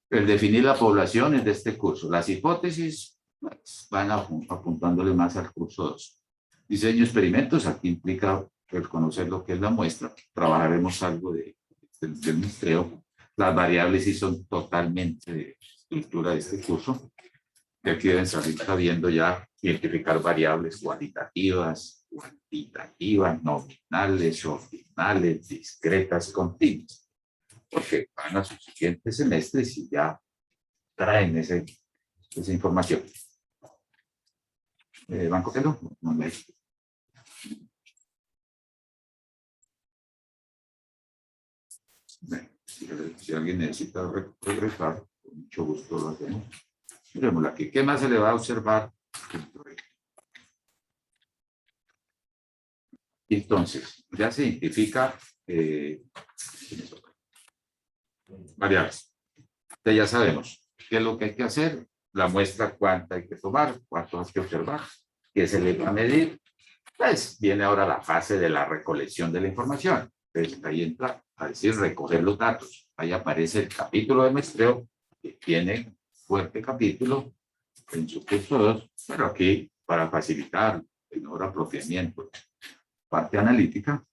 El definir la población es de este curso. Las hipótesis pues, van apuntándole más al curso 2. Diseño de experimentos, aquí implica el conocer lo que es la muestra. Trabajaremos algo del muestreo. Las variables sí son totalmente de estructura de este curso. Y aquí deben salir sabiendo ya identificar variables cualitativas, cuantitativas, nominales, ordinales, discretas, continuas. Porque van a sus siguientes semestres y ya traen esa información. ¿Banco Telo? No, si alguien necesita regresar, con mucho gusto lo hacemos. Miremoslo aquí. ¿Qué más se le va a observar? Entonces, ya se identifica variables. Entonces ya sabemos qué es lo que hay que hacer, la muestra cuánta hay que tomar, cuánto hay que observar, qué se le va a medir. Pues viene ahora la fase de la recolección de la información. Entonces ahí entra a decir recoger los datos. Ahí aparece el capítulo de muestreo, que tiene fuerte capítulo en su curso 2, pero aquí para facilitar el mejor apropiamiento, parte analítica,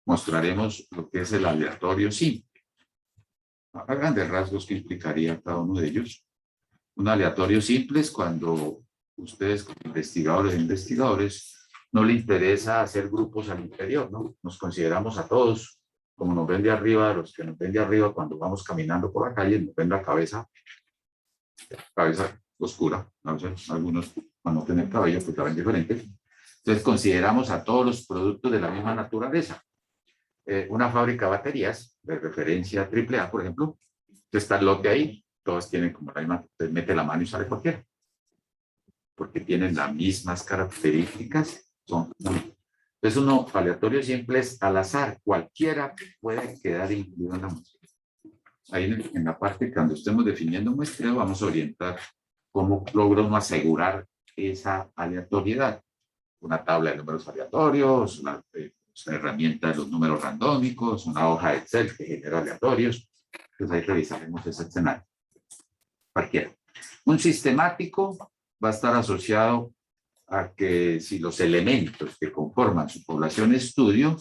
mostraremos lo que es el aleatorio simple. A grandes rasgos, ¿qué implicaría cada uno de ellos? Un aleatorio simple es cuando ustedes como investigadores e investigadores no le interesa hacer grupos al interior, ¿no? Nos consideramos a todos, como nos ven de arriba, los que nos ven de arriba cuando vamos caminando por la calle, nos ven la cabeza oscura, no sé, algunos van a no tener cabello, pues la ven diferente. Entonces consideramos a todos los productos de la misma naturaleza. Una fábrica de baterías de referencia AAA, por ejemplo, está el lote ahí, todos tienen como la misma, usted mete la mano y sale cualquiera, porque tienen las mismas características. Entonces uno aleatorio simple es al azar, cualquiera puede quedar incluido en la muestra. Ahí en la parte cuando estemos definiendo muestreo vamos a orientar cómo logro uno asegurar esa aleatoriedad. Una tabla de números aleatorios, una herramienta de los números randómicos, una hoja de Excel que genera aleatorios. Entonces ahí revisaremos ese escenario. Cualquiera. Un sistemático va a estar asociado a que si los elementos que conforman su población estudio,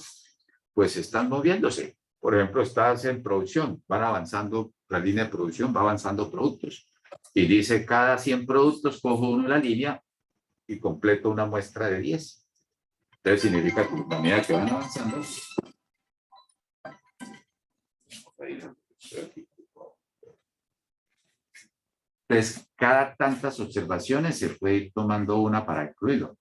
pues están moviéndose. Por ejemplo, estás en producción, van avanzando, la línea de producción va avanzando productos. Y dice, cada 100 productos cojo una línea y completo una muestra de 10. Entonces significa que a medida que van avanzando, entonces cada tantas observaciones se puede ir tomando una para incluirlo.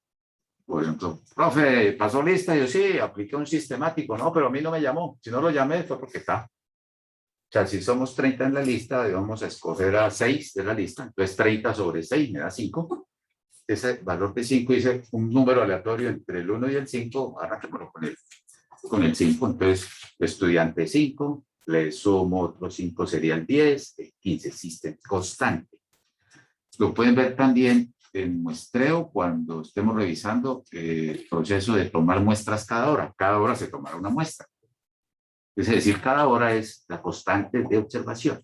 Por ejemplo, profe, pasó lista, yo sí, apliqué un sistemático, no, pero a mí no me llamó. Si no lo llamé fue porque está. O sea, si somos 30 en la lista, vamos a escoger a 6 de la lista, entonces 30 sobre 6 me da 5. Ese valor de 5 dice un número aleatorio entre el 1 y el 5, arranquémoslo con el 5, entonces estudiante 5, le sumo otros 5 sería el 10, el 15, existe constante. Lo pueden ver también en muestreo cuando estemos revisando el proceso de tomar muestras cada hora se tomará una muestra. Es decir, cada hora es la constante de observación.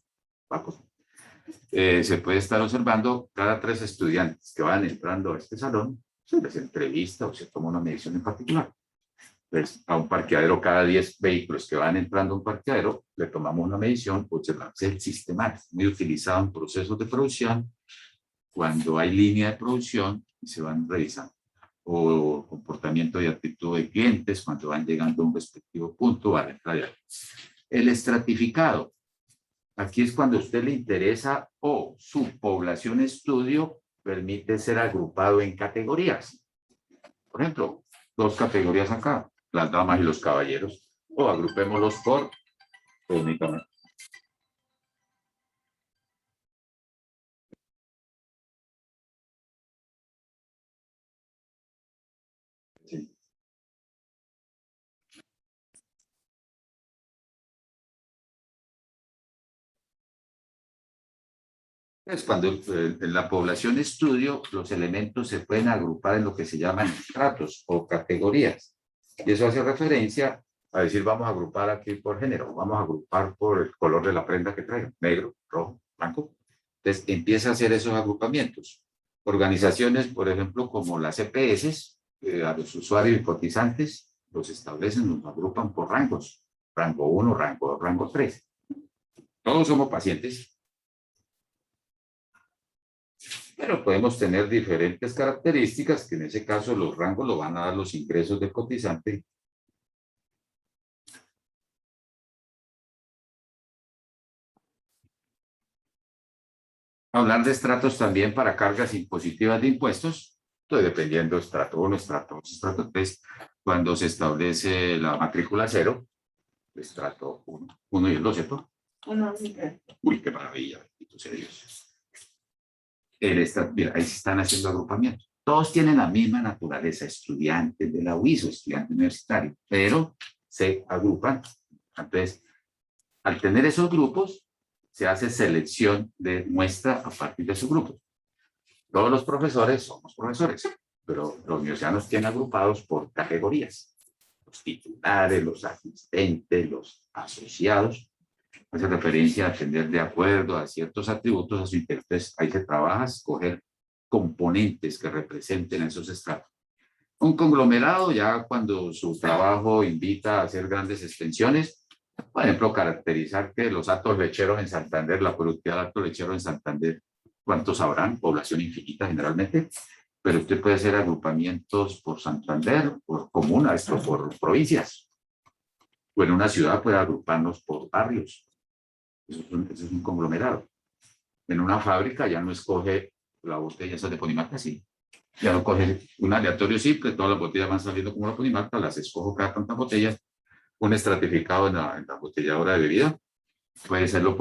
Se puede estar observando cada 3 estudiantes que van entrando a este salón, se les entrevista o se toma una medición en particular. Pues a un parqueadero, cada 10 vehículos que van entrando a un parqueadero, le tomamos una medición, observamos el sistema, muy utilizado en procesos de producción, cuando hay línea de producción y se van revisando, o comportamiento y actitud de clientes cuando van llegando a un respectivo punto, va a entrar. El estratificado, aquí es cuando a usted le interesa o su población estudio permite ser agrupado en categorías. Por ejemplo, 2 categorías acá, las damas y los caballeros, o agrupémoslos por únicamente. Sí. Es cuando en la población estudio los elementos se pueden agrupar en lo que se llaman estratos o categorías. Y eso hace referencia a decir, vamos a agrupar aquí por género, vamos a agrupar por el color de la prenda que traigan, negro, rojo, blanco. Entonces empieza a hacer esos agrupamientos. Organizaciones, por ejemplo, como las EPS, a los usuarios y cotizantes, los establecen, los agrupan por rangos. Rango 1, rango 2, rango 3. Todos somos pacientes. Pero podemos tener diferentes características que en ese caso los rangos lo van a dar los ingresos del cotizante. Hablar de estratos también para cargas impositivas de impuestos, entonces dependiendo estrato 1, estrato 2, estrato 3, cuando se establece la matrícula 0, estrato 1 y el 2, ¿cierto? Uy, qué maravilla, bendito sea Dios. Mira, ahí se están haciendo agrupamientos. Todos tienen la misma naturaleza, estudiantes de la UIS o estudiantes universitarios, pero se agrupan. Entonces, al tener esos grupos, se hace selección de muestra a partir de esos grupos. Todos los profesores somos profesores, pero los universidades nos tienen agrupados por categorías. Los titulares, los asistentes, los asociados. Hace referencia a atender de acuerdo a ciertos atributos a su interés. Entonces, ahí se trabaja, escoger componentes que representen esos estratos. Un conglomerado, ya cuando su trabajo invita a hacer grandes extensiones, por ejemplo, caracterizar que los hatos lecheros en Santander, la productividad de hatos lecheros en Santander, ¿cuántos habrán? Población infinita generalmente, pero usted puede hacer agrupamientos por Santander, por comunas, o por provincias. O en una ciudad puede agruparnos por barrios. Eso es un conglomerado. En una fábrica ya no escoge la botella esa de Ponimalta, sí. Ya no coge un aleatorio simple, todas las botellas van saliendo como la Ponimalta, las escojo cada tantas botellas, un estratificado en la botelladora de bebida, puede serlo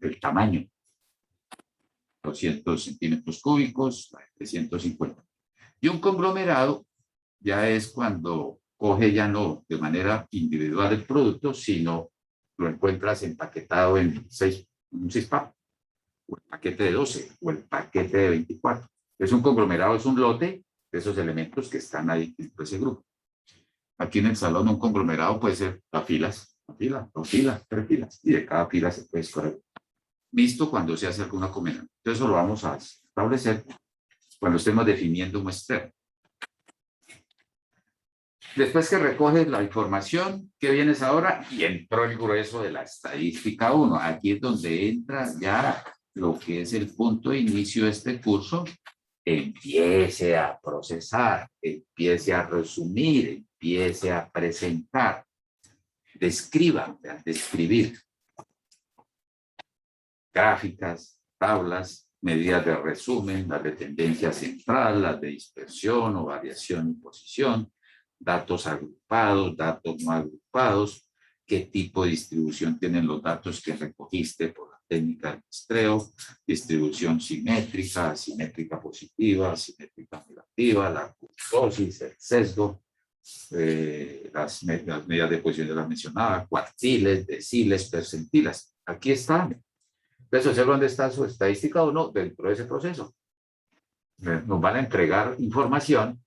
el tamaño, 200 centímetros cúbicos, 350. Y un conglomerado ya es cuando coge ya no de manera individual el producto, sino lo encuentras empaquetado en un 6-pack, o el paquete de 12, o el paquete de 24. Es un conglomerado, es un lote de esos elementos que están ahí en ese grupo. Aquí en el salón un conglomerado puede ser a filas, una fila, 2 filas, 3 filas, y de cada fila se puede escoger. Visto cuando se hace alguna combinación. Entonces eso lo vamos a establecer cuando estemos definiendo un muestreo. Después que recoges la información, ¿qué vienes ahora? Y entró el grueso de la estadística 1. Aquí es donde entra ya lo que es el punto de inicio de este curso. Empiece a procesar, empiece a resumir, empiece a presentar. Describa, describir. Gráficas, tablas, medidas de resumen, las de tendencia central, las de dispersión o variación y posición, datos agrupados, datos no agrupados, qué tipo de distribución tienen los datos que recogiste por la técnica de muestreo, distribución simétrica, asimétrica positiva, asimétrica negativa, la kurtosis, el sesgo, las medidas de posición de las mencionadas, cuartiles, deciles, percentiles. Aquí están. Entonces, observa dónde está su estadística 1 dentro de ese proceso. Nos van a entregar información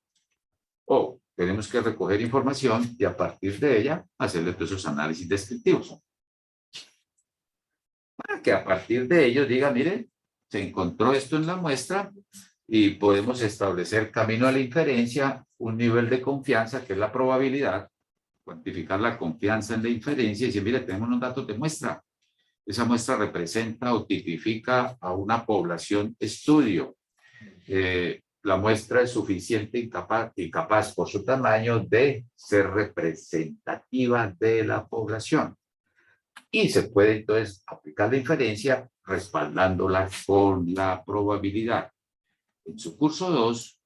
o tenemos que recoger información y a partir de ella hacerle todos esos análisis descriptivos. Para que a partir de ellos diga, mire, se encontró esto en la muestra y podemos establecer camino a la inferencia, un nivel de confianza que es la probabilidad, cuantificar la confianza en la inferencia y decir, mire, tenemos unos datos de muestra. Esa muestra representa o tipifica a una población estudio. La muestra es suficiente y capaz por su tamaño de ser representativa de la población. Y se puede entonces aplicar la inferencia respaldándola con la probabilidad. En su curso 2,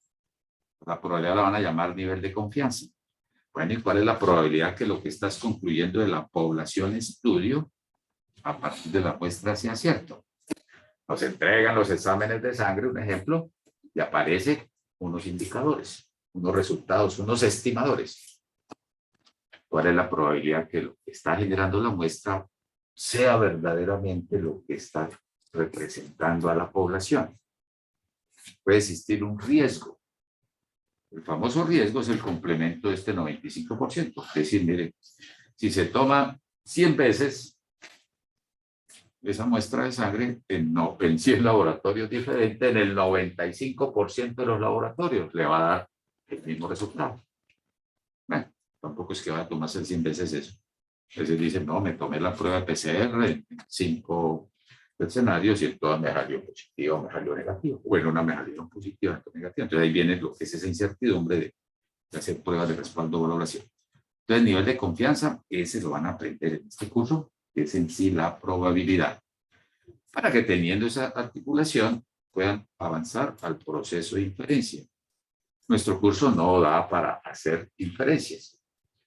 la probabilidad la van a llamar nivel de confianza. Bueno, ¿y cuál es la probabilidad que lo que estás concluyendo de la población estudio a partir de la muestra sea cierto? Nos entregan los exámenes de sangre, un ejemplo, y aparecen unos indicadores, unos resultados, unos estimadores. ¿Cuál es la probabilidad que lo que está generando la muestra sea verdaderamente lo que está representando a la población? Puede existir un riesgo. El famoso riesgo es el complemento de este 95%. Es decir, mire, si se toma 100 veces esa muestra de sangre en 100 laboratorios diferentes, en el 95% de los laboratorios le va a dar el mismo resultado. Bueno, tampoco es que va a tomarse 100 veces eso. A veces dicen, no, me tomé la prueba de PCR en 5 escenarios y en todas me salió positivo o me salió negativo. O en una me salió positiva o negativa. Entonces ahí viene lo que es esa incertidumbre de hacer pruebas de respaldo o valoración. Entonces, nivel de confianza, ese lo van a aprender en este curso, que es en sí la probabilidad, para que teniendo esa articulación puedan avanzar al proceso de inferencia. Nuestro curso no da para hacer inferencias.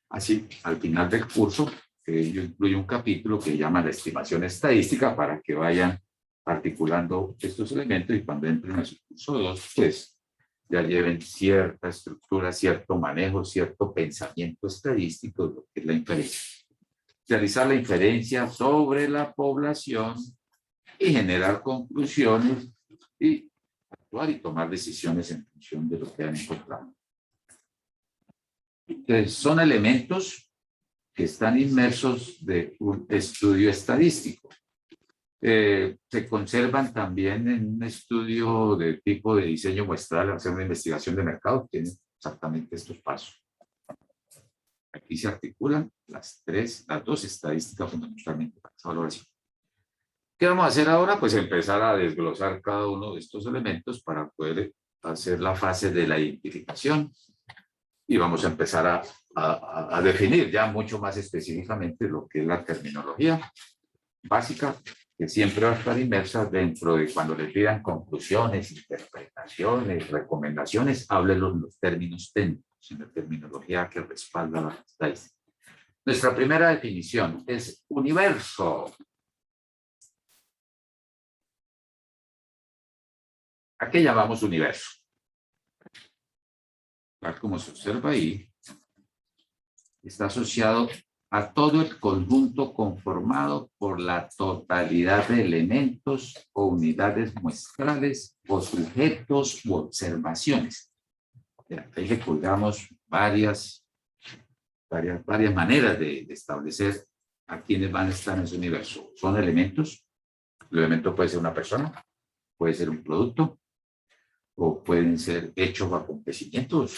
Así, al final del curso, yo incluyo un capítulo que llama la estimación estadística para que vayan articulando estos elementos y cuando entren a su curso 2, pues ya lleven cierta estructura, cierto manejo, cierto pensamiento estadístico de lo que es la inferencia. Realizar la inferencia sobre la población y generar conclusiones y actuar y tomar decisiones en función de lo que han encontrado. Entonces, son elementos que están inmersos de un estudio estadístico. Se conservan también en un estudio de tipo de diseño muestral, hacer una investigación de mercado, tiene exactamente estos pasos. Aquí se articulan las dos estadísticas fundamentalmente para esa valoración. ¿Qué vamos a hacer ahora? Pues empezar a desglosar cada uno de estos elementos para poder hacer la fase de la identificación y vamos a empezar a definir ya mucho más específicamente lo que es la terminología básica que siempre va a estar inmersa dentro de cuando le pidan conclusiones, interpretaciones, recomendaciones, hable los términos técnicos, en la terminología que respalda la estadística. Nuestra primera definición es universo. ¿A qué llamamos universo? Tal como se observa ahí, está asociado a todo el conjunto conformado por la totalidad de elementos o unidades muestrales o sujetos u observaciones. Ahí recordamos varias maneras de establecer a quiénes van a estar en ese universo. Son elementos. El elemento puede ser una persona, puede ser un producto, o pueden ser hechos o acontecimientos,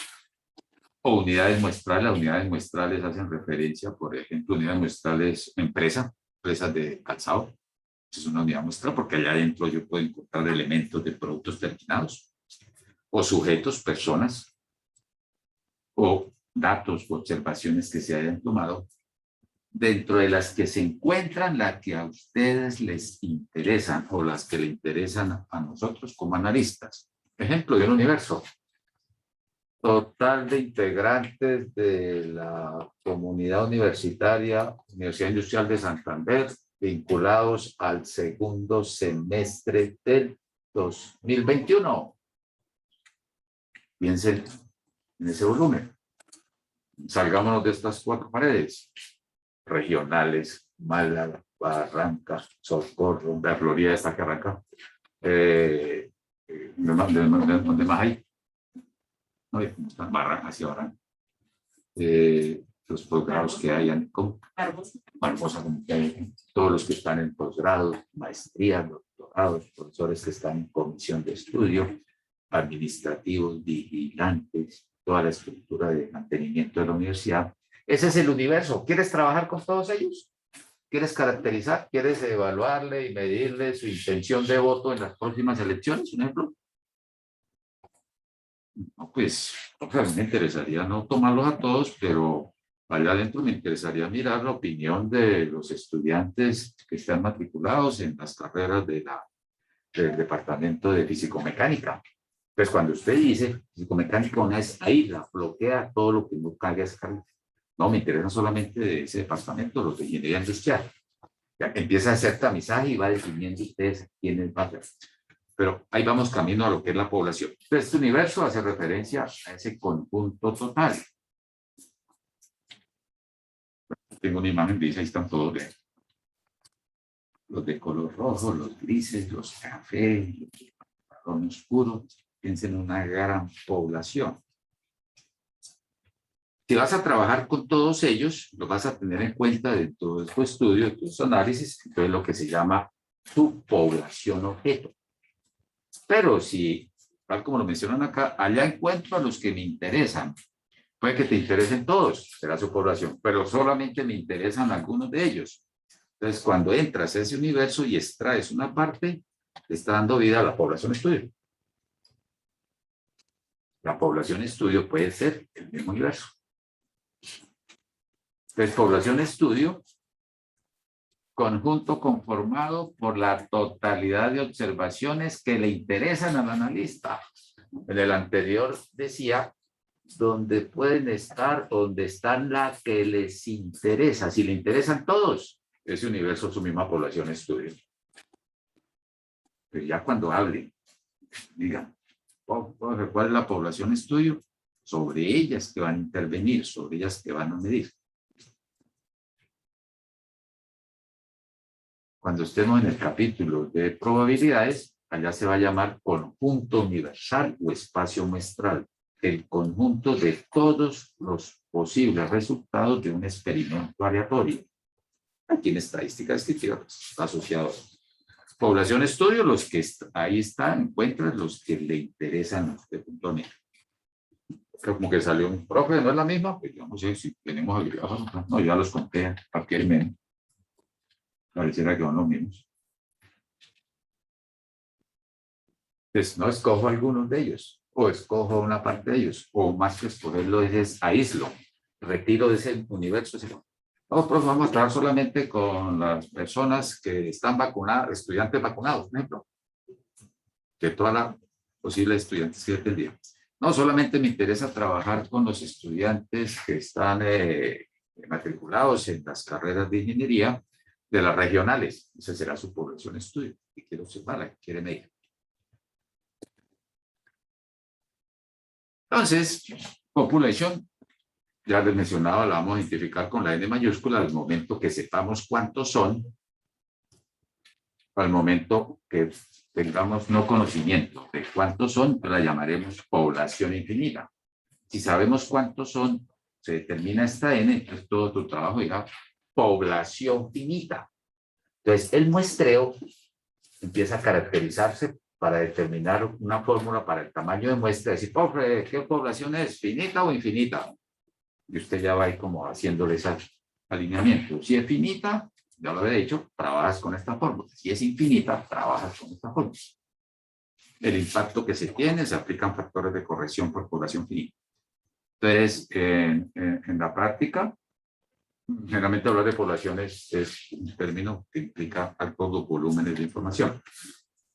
o unidades muestrales. Las unidades muestrales hacen referencia, por ejemplo, unidades muestrales, empresas de calzado. Es una unidad muestral porque allá adentro yo puedo encontrar elementos de productos terminados, o sujetos, personas, o datos o observaciones que se hayan tomado, dentro de las que se encuentran las que a ustedes les interesan o las que le interesan a nosotros como analistas. Ejemplo de un universo. Total de integrantes de la comunidad universitaria, Universidad Industrial de Santander, vinculados al segundo semestre del 2021. Piensen en ese volumen. Salgámonos de estas 4 paredes. Regionales, Málaga, Barranca, Socorro, la Florida esta que arranca. ¿Dónde más hay? No, están Barranca hacia Barranca. Los posgrados que hayan, como Barbosa, como que hay, todos los que están en posgrado, maestría, doctorados, profesores que están en comisión de estudio, administrativos, vigilantes, toda la estructura de mantenimiento de la universidad. Ese es el universo. ¿Quieres trabajar con todos ellos? ¿Quieres caracterizar? ¿Quieres evaluarle y medirle su intención de voto en las próximas elecciones, un ejemplo? No, pues, me interesaría no tomarlos a todos, pero allá adentro me interesaría mirar la opinión de los estudiantes que están matriculados en las carreras del departamento de físico-mecánica. Pues cuando usted dice físico-mecánica, una vez ahí la bloquea todo lo que no caiga esa carrera. No, me interesa solamente de ese departamento, los de ingeniería industrial. Ya empieza a hacer tamizaje y va definiendo ustedes quiénes van a ser. Pero ahí vamos camino a lo que es la población. Entonces, este universo hace referencia a ese conjunto total. Tengo una imagen, dice, ahí están todos bien. Los de color rojo, los grises, los cafés, los marrón oscuro. Piensen en una gran población. Si vas a trabajar con todos ellos, lo vas a tener en cuenta dentro de tu estudio, de tus análisis, entonces lo que se llama tu población objeto. Pero si, tal como lo mencionan acá, allá encuentro a los que me interesan. Puede que te interesen todos, será su población, pero solamente me interesan algunos de ellos. Entonces, cuando entras a ese universo y extraes una parte, te está dando vida a la población estudio. La población estudio puede ser el mismo universo. Entonces, población estudio, conjunto conformado por la totalidad de observaciones que le interesan al analista. En el anterior decía, donde pueden estar, donde están las que les interesa. Si le interesan todos, ese universo es su misma población estudio. Pero ya cuando hablen, digan, ¿cuál es la población estudio? Sobre ellas que van a intervenir, sobre ellas que van a medir. Cuando estemos en el capítulo de probabilidades, allá se va a llamar conjunto universal o espacio muestral, el conjunto de todos los posibles resultados de un experimento aleatorio. Aquí en estadística descriptiva está asociado. Población estudio, los que ahí están, encuentran los que le interesan a usted puntualmente. Como que salió un profe, ¿no es la misma? Pues yo no sé si tenemos agregados. No, ya los conté, cualquier menos. Pareciera que son los mismos. Entonces, no escojo algunos de ellos, o escojo una parte de ellos, o más que escogerlo es aíslo, retiro de ese universo. No, profe, vamos a trabajar solamente con las personas que están vacunadas, estudiantes vacunados, por ejemplo, de todas las posibles estudiantes que tendría. No, solamente me interesa trabajar con los estudiantes que están matriculados en las carreras de ingeniería de las regionales. Esa será su población estudio. Y quiero observarla, que quiere medir. Entonces, population, ya les mencionaba, la vamos a identificar con la N mayúscula al momento que sepamos cuántos son, al momento que tengamos no conocimiento de cuántos son, la llamaremos población infinita. Si sabemos cuántos son, se determina esta N, entonces todo tu trabajo dirá población finita. Entonces, el muestreo empieza a caracterizarse para determinar una fórmula para el tamaño de muestra, decir, profe, ¿qué población es? ¿Finita o infinita? Y usted ya va ahí como haciéndole ese alineamiento. Si es finita, ya lo había dicho, trabajas con esta fórmula. Si es infinita, trabajas con esta fórmula. El impacto que se tiene, se aplican factores de corrección por población finita. Entonces, en la práctica, generalmente hablar de poblaciones es un término que implica altos volúmenes de información.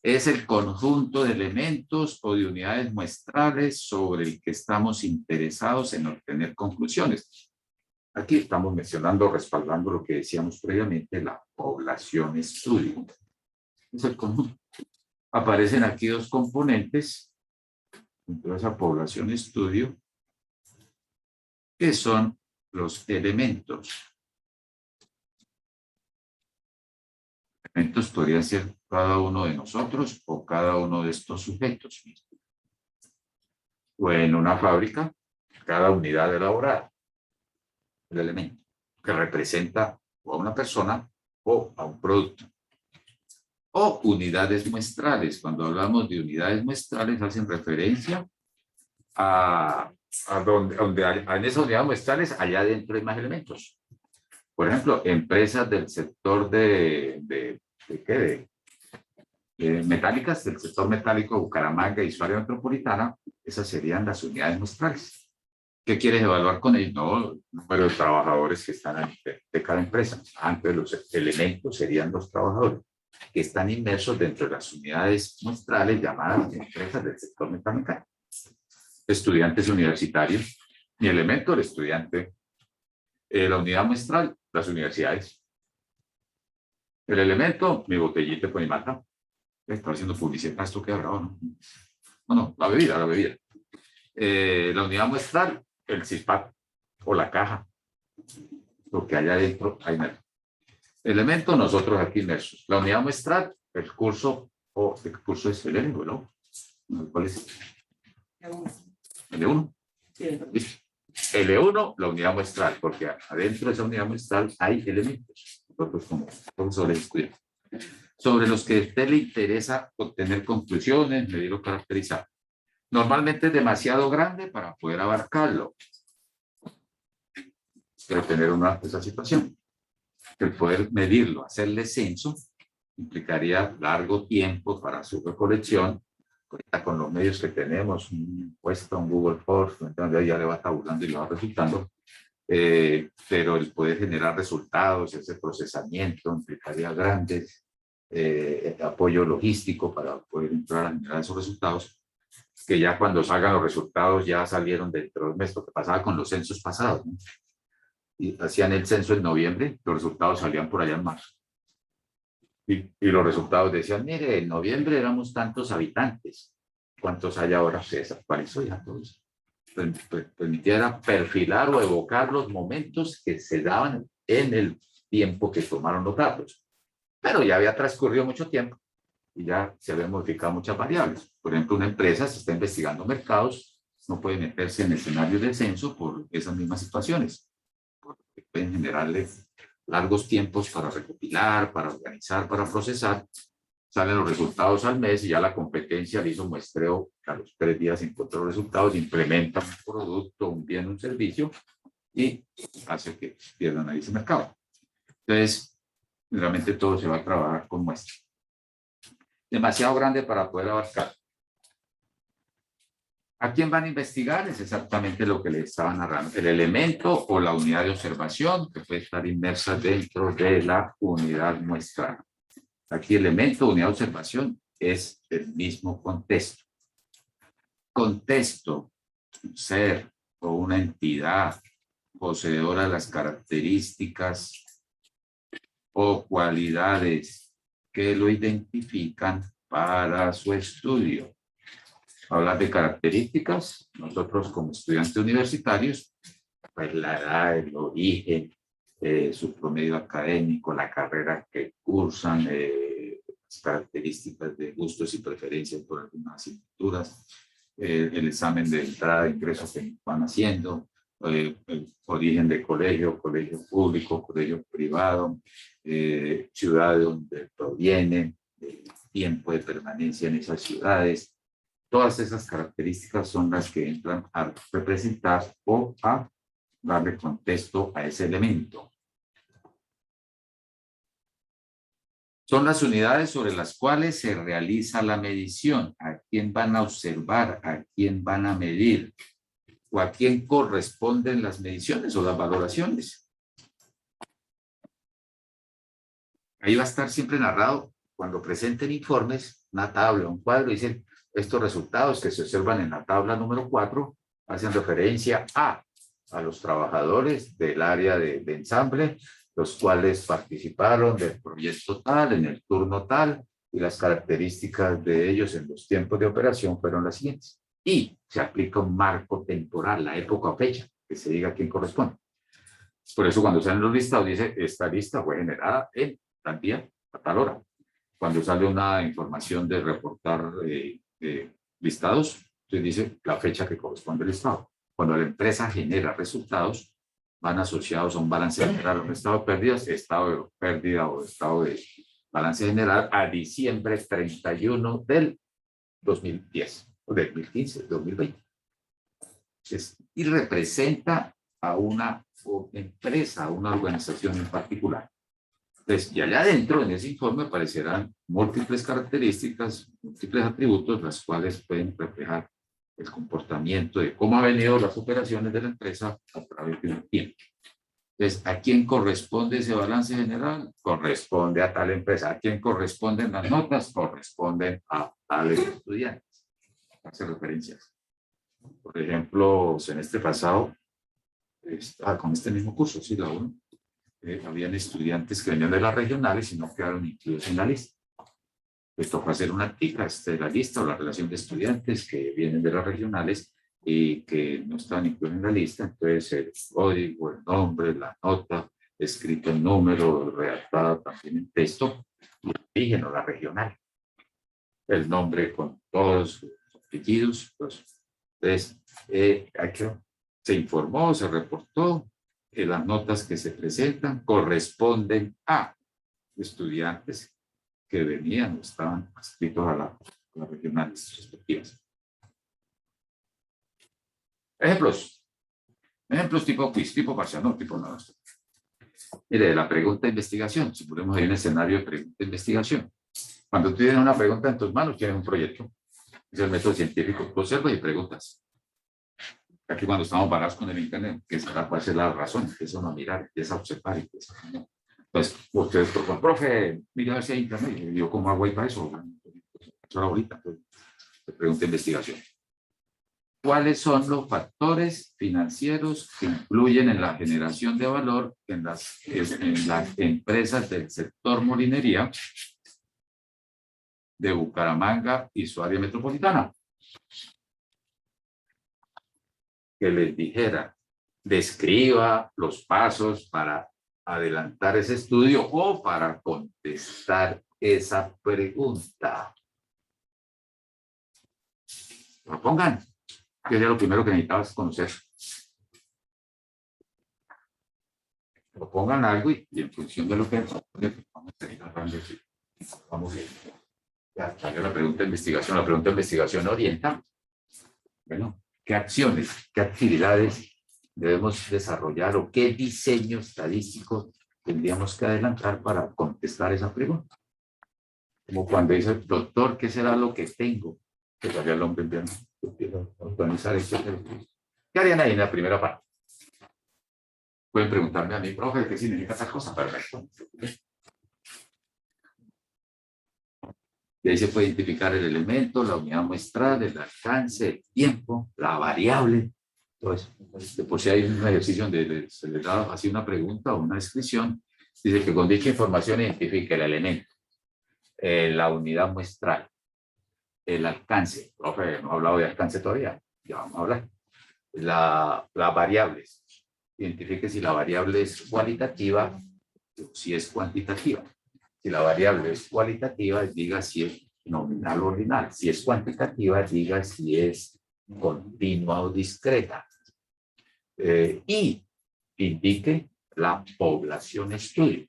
Es el conjunto de elementos o de unidades muestrales sobre el que estamos interesados en obtener conclusiones. Aquí estamos mencionando, respaldando lo que decíamos previamente, la población estudio. Es el conjunto. Aparecen aquí dos componentes dentro de esa población estudio, que son los elementos. Elementos podrían ser cada uno de nosotros o cada uno de estos sujetos. O en una fábrica, cada unidad elaborada. El elemento que representa o a una persona o a un producto. O unidades muestrales. Cuando hablamos de unidades muestrales, hacen referencia a donde en esas unidades muestrales, allá adentro hay más elementos. Por ejemplo, empresas del sector de metálicas, del sector metálico, Bucaramanga y su área metropolitana, esas serían las unidades muestrales. ¿Qué quieres evaluar con ellos? No, el número de trabajadores que están de cada empresa. Antes los elementos serían los trabajadores que están inmersos dentro de las unidades muestrales llamadas empresas del sector metalmecánico. Estudiantes universitarios, mi elemento, el estudiante, la unidad muestral, las universidades. El elemento, mi botellita con mi mata. Estaba haciendo publicidad, esto queda bravo, ¿no? No, la bebida, la bebida. La unidad muestral, el CISPAT o la caja. Lo que hay adentro, hay nada. Elemento, nosotros aquí inmersos. La unidad muestral, el curso, o el curso es el L1, ¿no? ¿Cuál es? L1. L1, la unidad muestral, porque adentro de esa unidad muestral hay elementos. Nosotros como profesores estudiamos. Sobre los que a usted le interesa obtener conclusiones, medir o caracterizar. Normalmente es demasiado grande para poder abarcarlo. Pero tener esa situación. El poder medirlo, hacerle censo, implicaría largo tiempo para su recolección. Con los medios que tenemos, una encuesta, un Google Forms, entonces ya le va tabulando y le va resultando. Pero el poder generar resultados, ese procesamiento, implicaría grandes apoyo logístico para poder entrar a generar esos resultados, que ya cuando salgan los resultados ya salieron dentro del mes, lo que pasaba con los censos pasados, ¿no? Y hacían el censo en noviembre, los resultados salían por allá en marzo. Y los resultados decían, mire, en noviembre éramos tantos habitantes, ¿cuántos hay ahora? Se desactualizó ya todo eso. Permitiera perfilar o evocar los momentos que se daban en el tiempo que tomaron los datos. Pero ya había transcurrido mucho tiempo y ya se habían modificado muchas variables. Por ejemplo, una empresa se está investigando mercados, no puede meterse en escenarios de censo por esas mismas situaciones, porque pueden generarle largos tiempos para recopilar, para organizar, para procesar. Salen los resultados al mes y ya la competencia le hizo un muestreo, a los 3 días encuentra los resultados, implementa un producto, un bien, un servicio y hace que pierdan ahí ese mercado. Entonces, realmente todo se va a trabajar con muestra. Demasiado grande para poder abarcar. ¿A quién van a investigar? Es exactamente lo que les estaba narrando. El elemento o la unidad de observación que puede estar inmersa dentro de la unidad muestral. Aquí elemento, unidad de observación es el mismo contexto. Contexto, un ser o una entidad poseedora de las características o cualidades que lo identifican para su estudio. Hablar de características, nosotros como estudiantes universitarios, pues la edad, el origen, su promedio académico, la carrera que cursan, las características de gustos y preferencias por algunas asignaturas, el examen de entrada de ingresos que van haciendo, el origen de colegio, colegio público, colegio privado, ciudad de donde provienen, tiempo de permanencia en esas ciudades. Todas esas características son las que entran a representar o a darle contexto a ese elemento. Son las unidades sobre las cuales se realiza la medición. ¿A quién van a observar? ¿A quién van a medir? ¿O a quién corresponden las mediciones o las valoraciones? Ahí va a estar siempre narrado, cuando presenten informes, una tabla, un cuadro, dicen estos resultados que se observan en la tabla número 4 hacen referencia a los trabajadores del área de ensamble, los cuales participaron del proyecto tal, en el turno tal, y las características de ellos en los tiempos de operación fueron las siguientes. Y se aplica un marco temporal, la época o fecha, que se diga quién corresponde. Por eso cuando salen los listados dice, esta lista fue generada en tal día, a tal hora. Cuando sale una información de reportar listados, se dice la fecha que corresponde al listado. Cuando la empresa genera resultados, van asociados a un balance general, un estado de pérdidas, estado de pérdida o estado de balance general a diciembre 31 del 2010, o del 2015, 2020. Y representa a una empresa, a una organización en particular. Entonces, y allá adentro, en ese informe, aparecerán múltiples características, múltiples atributos, las cuales pueden reflejar el comportamiento de cómo han venido las operaciones de la empresa a través de un tiempo. Entonces, ¿a quién corresponde ese balance general? Corresponde a tal empresa. ¿A quién corresponden las notas? Corresponden a tales estudiantes. Hace referencias. Por ejemplo, semestre pasado, con este mismo curso, sí, la 1, habían estudiantes que venían de las regionales y no quedaron incluidos en la lista. Les tocó hacer una tica de la lista o la relación de estudiantes que vienen de las regionales y que no están incluidos en la lista. Entonces, el código, el nombre, la nota, escrito en número, redactado también en texto, y el origen o la regional. El nombre con todos sus apellidos. Pues, entonces, se informó, se reportó. Las notas que se presentan corresponden a estudiantes que venían o estaban adscritos a las regionales respectivas. Ejemplos. Ejemplos tipo quiz, tipo parcial, no tipo nada. Mire, la pregunta de investigación. Si ponemos ahí un escenario de pregunta de investigación. Cuando tú tienes una pregunta en tus manos, tienes un proyecto. Es el método científico. Tú observas y preguntas. Aquí cuando estamos parados con el internet, que será cuál es la razón, empieza uno a mirar, empieza a observar. Entonces, ustedes, profe, mira a ver si hay internet. Y yo, ¿cómo hago ahí para eso? Ahorita, te pregunto investigación. ¿Cuáles son los factores financieros que influyen en la generación de valor en las empresas del sector molinería de Bucaramanga y su área metropolitana? Que les dijera, describa los pasos para adelantar ese estudio o para contestar esa pregunta. Lo pongan. Que era lo primero que necesitabas conocer. Lo pongan algo y en función de lo que vamos a seguir hablando. Vamos a ir. Ya salió la pregunta de investigación. La pregunta de investigación orienta. Bueno, ¿qué acciones, qué actividades debemos desarrollar o qué diseño estadístico tendríamos que adelantar para contestar esa pregunta? Como cuando dice, doctor, ¿qué será lo que tengo? Que todavía el hombre Organizar este. ¿Qué harían ahí en la primera parte? Pueden preguntarme a mí, profe, ¿qué significa esa cosa? Perfecto. Y ahí se puede identificar el elemento, la unidad muestral, el alcance, el tiempo, la variable. Todo eso. De por si hay un ejercicio donde se les da así una pregunta o una descripción, dice que con dicha información identifique el elemento, la unidad muestral, el alcance. Profe, no he hablado de alcance todavía, ya vamos a hablar. Las variables. Identifique si la variable es cualitativa o si es cuantitativa. Si la variable es cualitativa, diga si es nominal o ordinal. Si es cuantitativa, diga si es continua o discreta. Y indique la población estudio.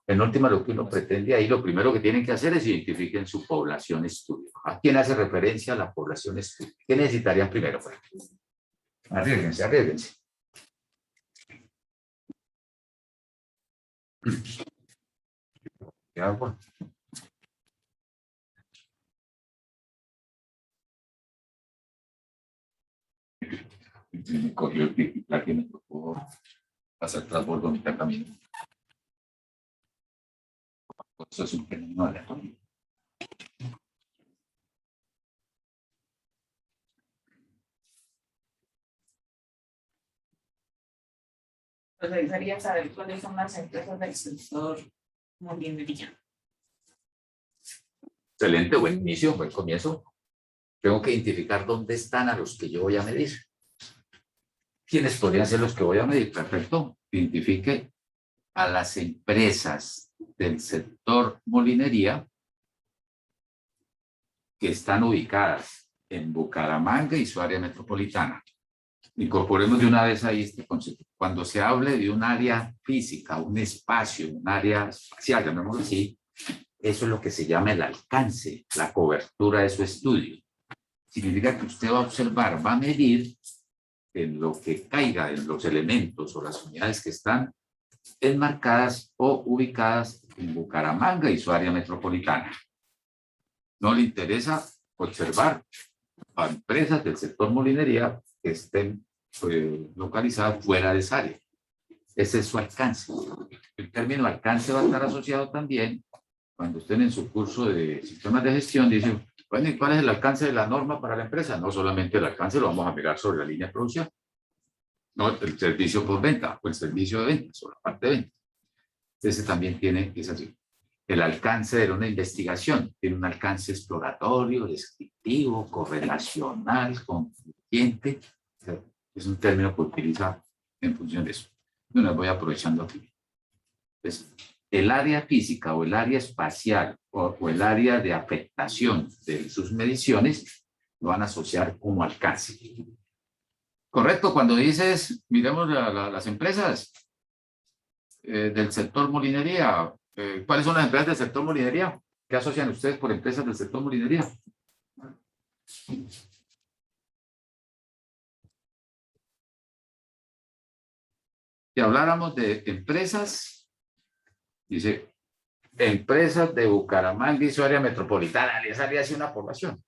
En última, lo que uno pretende ahí, lo primero que tienen que hacer es identifiquen su población estudio. ¿A quién hace referencia a la población estudio? ¿Qué necesitarían primero? Arriesguense, arriesguense. ¿Qué hago? Me cogió el titular que me tocó pasar transbordo a mitad camino. Eso es un fenómeno aleatorio. Pues me gustaría saber cuáles son las empresas del sector molinería. Excelente, buen inicio, buen comienzo. Tengo que identificar dónde están a los que yo voy a medir. ¿Quiénes podrían ser los que voy a medir? Perfecto. Identifique a las empresas del sector molinería que están ubicadas en Bucaramanga y su área metropolitana. Incorporemos de una vez ahí este concepto. Cuando se hable de un área física, un espacio, un área espacial, llamémoslo así, eso es lo que se llama el alcance, la cobertura de su estudio. Significa que usted va a observar, va a medir en lo que caiga, en los elementos o las unidades que están enmarcadas o ubicadas en Bucaramanga y su área metropolitana. No le interesa observar a empresas del sector molinería que estén localizadas fuera de esa área. Ese es su alcance. El término alcance va a estar asociado también cuando estén en su curso de sistemas de gestión, dicen, bueno, ¿y cuál es el alcance de la norma para la empresa? No solamente el alcance lo vamos a mirar sobre la línea de producción, no el servicio postventa o el servicio de ventas o la parte de ventas. Ese también tiene, es así. El alcance de una investigación tiene un alcance exploratorio, descriptivo, correlacional, concluyente. Es un término que utiliza en función de eso. Yo no voy aprovechando aquí. Entonces, el área física o el área espacial o el área de afectación de sus mediciones lo van a asociar como alcance. Correcto, cuando dices, miremos las empresas del sector molinería. ¿Cuáles son las empresas del sector molinería? ¿Qué asocian ustedes por empresas del sector molinería? Si habláramos de empresas, dice, empresas de Bucaramanga y su área metropolitana, les haría así una población.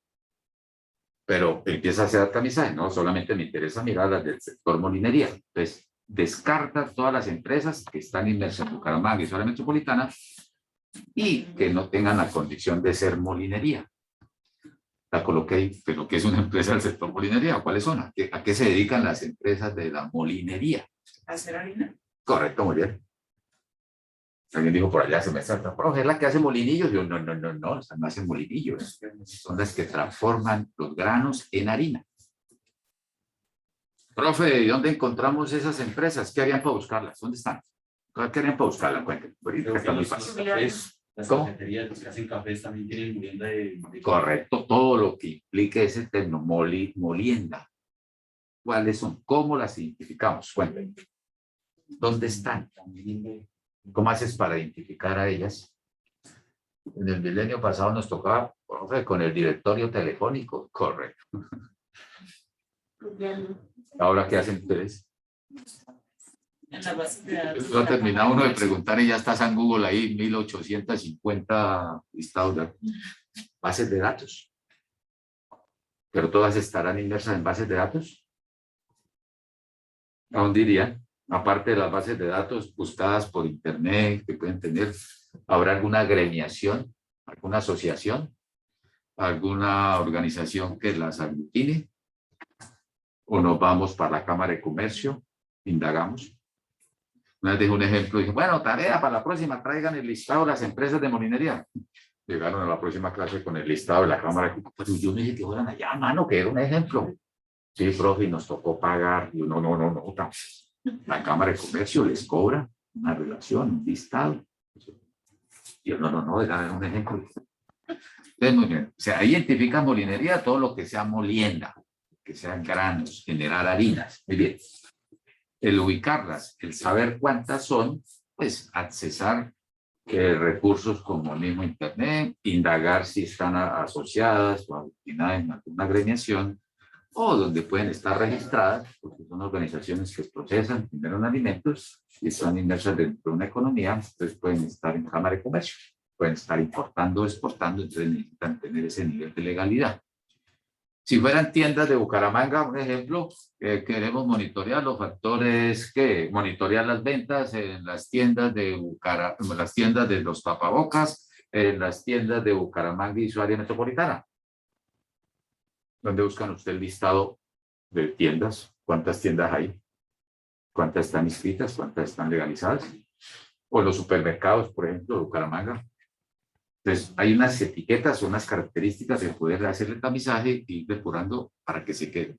Pero empieza a hacer atamizaje, no solamente me interesa mirar las del sector molinería. Entonces, descarta todas las empresas que están inmersas en Bucaramanga y su área metropolitana y que no tengan la condición de ser molinería. La coloqué ahí, pero ¿qué es una empresa del sector molinería? ¿Cuáles son? ¿A qué se dedican las empresas de la molinería? ¿Hacer harina? Correcto, muy bien. Alguien dijo por allá, se me salta, profe, ¿es la que hace molinillos? Yo, no, esas no hacen molinillos. Son las que transforman los granos en harina. Profe, ¿y dónde encontramos esas empresas? ¿Qué harían para buscarlas? ¿Dónde están? ¿Qué harían para buscarlas? Cuéntenme. Está muy fácil. Las ¿Cómo? cafeterías, los que hacen cafés también tienen molienda de... Correcto, todo lo que implique ese término, molienda. ¿Cuáles son? ¿Cómo las identificamos? Cuéntenme. ¿Dónde están? ¿Cómo haces para identificar a ellas? En el milenio pasado nos tocaba, profe, con el directorio telefónico. Correcto. ¿Ahora qué hacen ustedes? En la base de datos. No ha terminado uno de preguntar y ya está San Google ahí, 1850 listados de bases de datos. pero todas estarán inmersas en bases de datos. Aún dirían, aparte de las bases de datos buscadas por internet que pueden tener, ¿habrá alguna agremiación, alguna asociación, alguna organización que las aglutine? ¿O nos vamos para la Cámara de Comercio, indagamos? Una vez dejé un ejemplo, dije, bueno, tarea para la próxima, traigan el listado de las empresas de molinería. Llegaron a la próxima clase con el listado de la Cámara de Comercio. Pero yo me dije que fueran allá, mano, que era un ejemplo. Sí, profe, y nos tocó pagar. Y no. La Cámara de Comercio les cobra una relación, un listado. Y yo, no, era un ejemplo. Entonces, muy bien. O sea, identifican molinería todo lo que sea molienda, que sean granos, generar harinas. Muy bien. El ubicarlas, el saber cuántas son, pues accesar recursos como el mismo internet, indagar si están asociadas o aglutinadas en alguna agremiación, o donde pueden estar registradas, porque son organizaciones que procesan, generan alimentos y están inmersas dentro de una economía, entonces pueden estar en Cámara de Comercio, pueden estar importando o exportando, entonces necesitan tener ese nivel de legalidad. Si fueran tiendas de Bucaramanga, un ejemplo, queremos monitorear los factores, monitorear las ventas en las tiendas de Bucaramanga, las tiendas de los tapabocas, en las tiendas de Bucaramanga y su área metropolitana. ¿Dónde buscan usted el listado de tiendas? ¿Cuántas tiendas hay? ¿Cuántas están inscritas? ¿Cuántas están legalizadas? O los supermercados, por ejemplo, de Bucaramanga. Entonces, hay unas etiquetas, unas características de poder hacer el tamizaje y ir depurando para que se quede.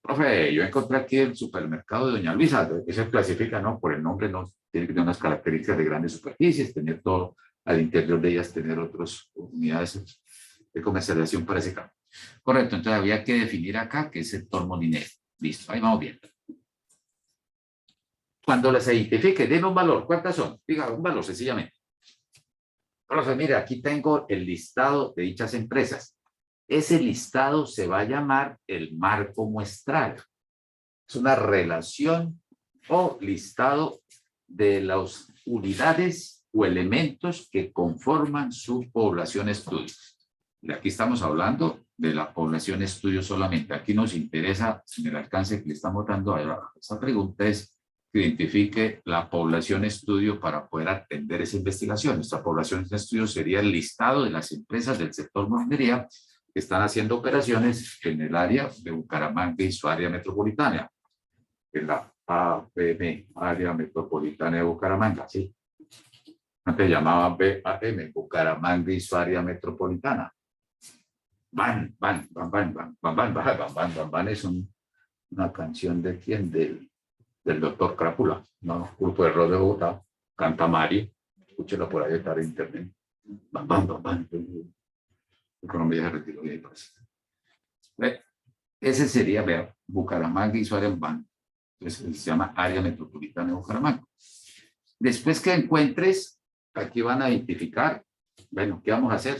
Profe, yo encontré aquí el supermercado de Doña Luisa. Eso se clasifica, ¿no? Por el nombre, no. Tiene que tener unas características de grandes superficies, tener todo al interior de ellas, tener otras unidades de comercialización para ese campo. Correcto, entonces había que definir acá qué es sector molinero. Listo, ahí vamos bien. Cuando las identifique, denme un valor. ¿Cuántas son? Diga un valor, sencillamente. Profe, mire, aquí tengo el listado de dichas empresas. Ese listado se va a llamar el marco muestral. Es una relación o listado de las unidades o elementos que conforman su población estudio. Y aquí estamos hablando de la población estudio solamente. Aquí nos interesa, en el alcance que le estamos dando a esa pregunta, es que identifique la población estudio para poder atender esa investigación. Nuestra población estudio sería el listado de las empresas del sector molinería que están haciendo operaciones en el área de Bucaramanga y su área metropolitana. En la APM, área metropolitana de Bucaramanga, ¿sí? Antes llamaban BAM, Bucaramanga y su área metropolitana. Van es una canción de quién, del doctor Crápula, ¿no? Grupo de rock de Bogotá, canta Mario, escúchelo por ahí, está en internet. Van. Economía de retiro de paz. Ese sería, vea, Bucaramanga y su área van. Entonces se llama área metropolitana de Bucaramanga. Después que encuentres, aquí van a identificar, bueno, ¿qué vamos a hacer?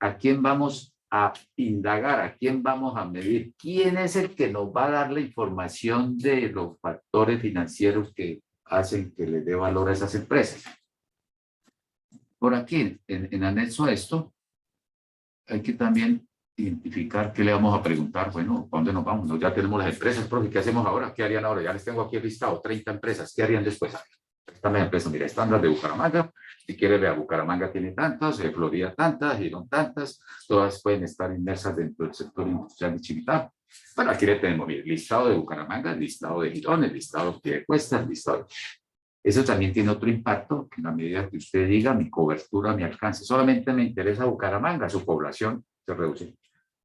¿A quién vamos a indagar? ¿A quién vamos a medir? ¿Quién es el que nos va a dar la información de los factores financieros que hacen que le dé valor a esas empresas? Por aquí, en anexo a esto, hay que también identificar qué le vamos a preguntar. Bueno, ¿a dónde nos vamos? Ya tenemos las empresas, profe, ¿qué hacemos ahora? ¿Qué harían ahora? Ya les tengo aquí el listado, 30 empresas. ¿Qué harían después? Están las empresas, mira, están las de Bucaramanga. Si quiere ver, Bucaramanga tiene tantas, Florida tantas, Girón tantas, todas pueden estar inmersas dentro del sector industrial de Chiquitá. Bueno, aquí le tenemos, mire, el listado de Bucaramanga, el listado de Girón, el listado de Piedecuesta, el listado. Eso también tiene otro impacto, en la medida que usted diga mi cobertura, mi alcance. Solamente me interesa Bucaramanga, su población se reduce.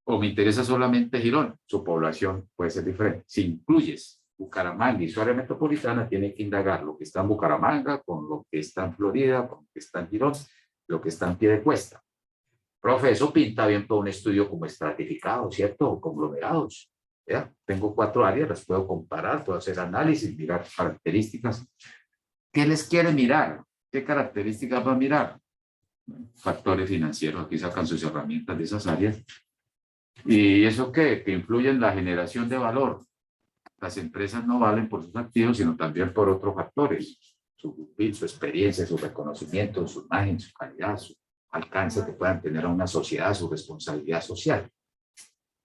O me interesa solamente Girón, su población puede ser diferente. Si incluyes Bucaramanga y su área metropolitana, tiene que indagar lo que está en Bucaramanga, con lo que está en Florida, con lo que está en Girón, lo que está en Piedecuesta. Profe, eso pinta bien para un estudio como estratificado, ¿cierto? O conglomerados. ¿Ya? Tengo 4 áreas, las puedo comparar, puedo hacer análisis, mirar características. ¿Qué les quiere mirar? ¿Qué características va a mirar? Factores financieros, aquí sacan sus herramientas de esas áreas. ¿Y eso qué? Que influye en la generación de valor. Las empresas no valen por sus activos, sino también por otros factores. Su experiencia, su reconocimiento, su imagen, su calidad, su alcance que puedan tener a una sociedad, su responsabilidad social.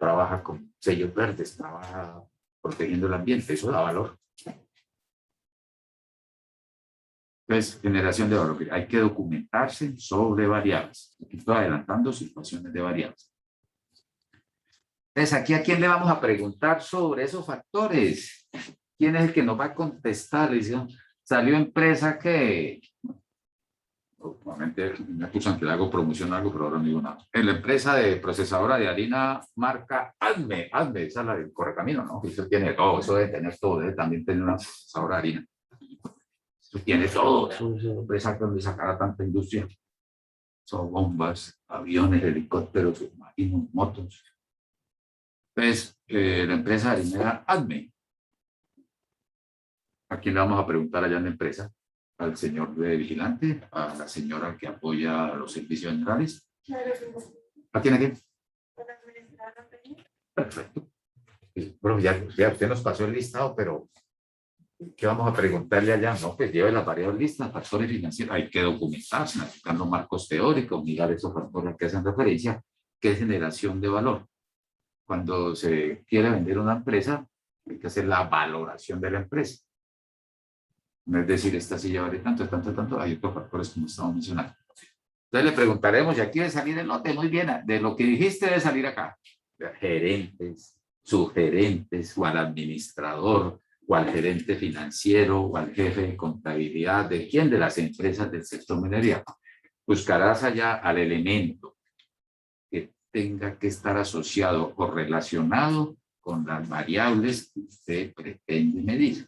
trabaja con sellos verdes, trabaja protegiendo el ambiente, eso da valor. Entonces, generación de valor. Hay que documentarse sobre variables. Aquí estoy adelantando situaciones de variables. Entonces, aquí a quién le vamos a preguntar sobre esos factores. ¿Quién es el que nos va a contestar? Le dicen, salió empresa que... Normalmente me acusan que le hago promoción a algo, pero ahora no digo nada. En la empresa de procesadora de harina marca Adme, esa es la del Correcamino, ¿no? Eso tiene todo, eso debe tener todo, debe también tener una procesadora de harina. Eso tiene todo, eso es una empresa donde sacará tanta industria. Son bombas, aviones, helicópteros, submarinos, motos. Entonces, la empresa harinera Adme. ¿A quién le vamos a preguntar allá en la empresa? Al señor de vigilante, a la señora que apoya los servicios generales. ¿A quién aquí? Perfecto. Bueno, ya usted nos pasó el listado, pero ¿qué vamos a preguntarle allá? No, pues lleve las variables listas, factores financieros, hay que documentarse, necesitar los marcos teóricos, mirar esos factores que hacen referencia, que es generación de valor. Cuando se quiere vender una empresa, hay que hacer la valoración de la empresa. No es decir, esta silla vale tanto, tanto, hay otros factores como estamos mencionando. Entonces le preguntaremos, y aquí debe salir el lote, muy bien, de lo que dijiste debe salir acá. Gerentes, subgerentes, o al administrador, o al gerente financiero, o al jefe de contabilidad, ¿de quién? De las empresas del sector minería. Buscarás allá al elemento que tenga que estar asociado o relacionado con las variables que usted pretende medir.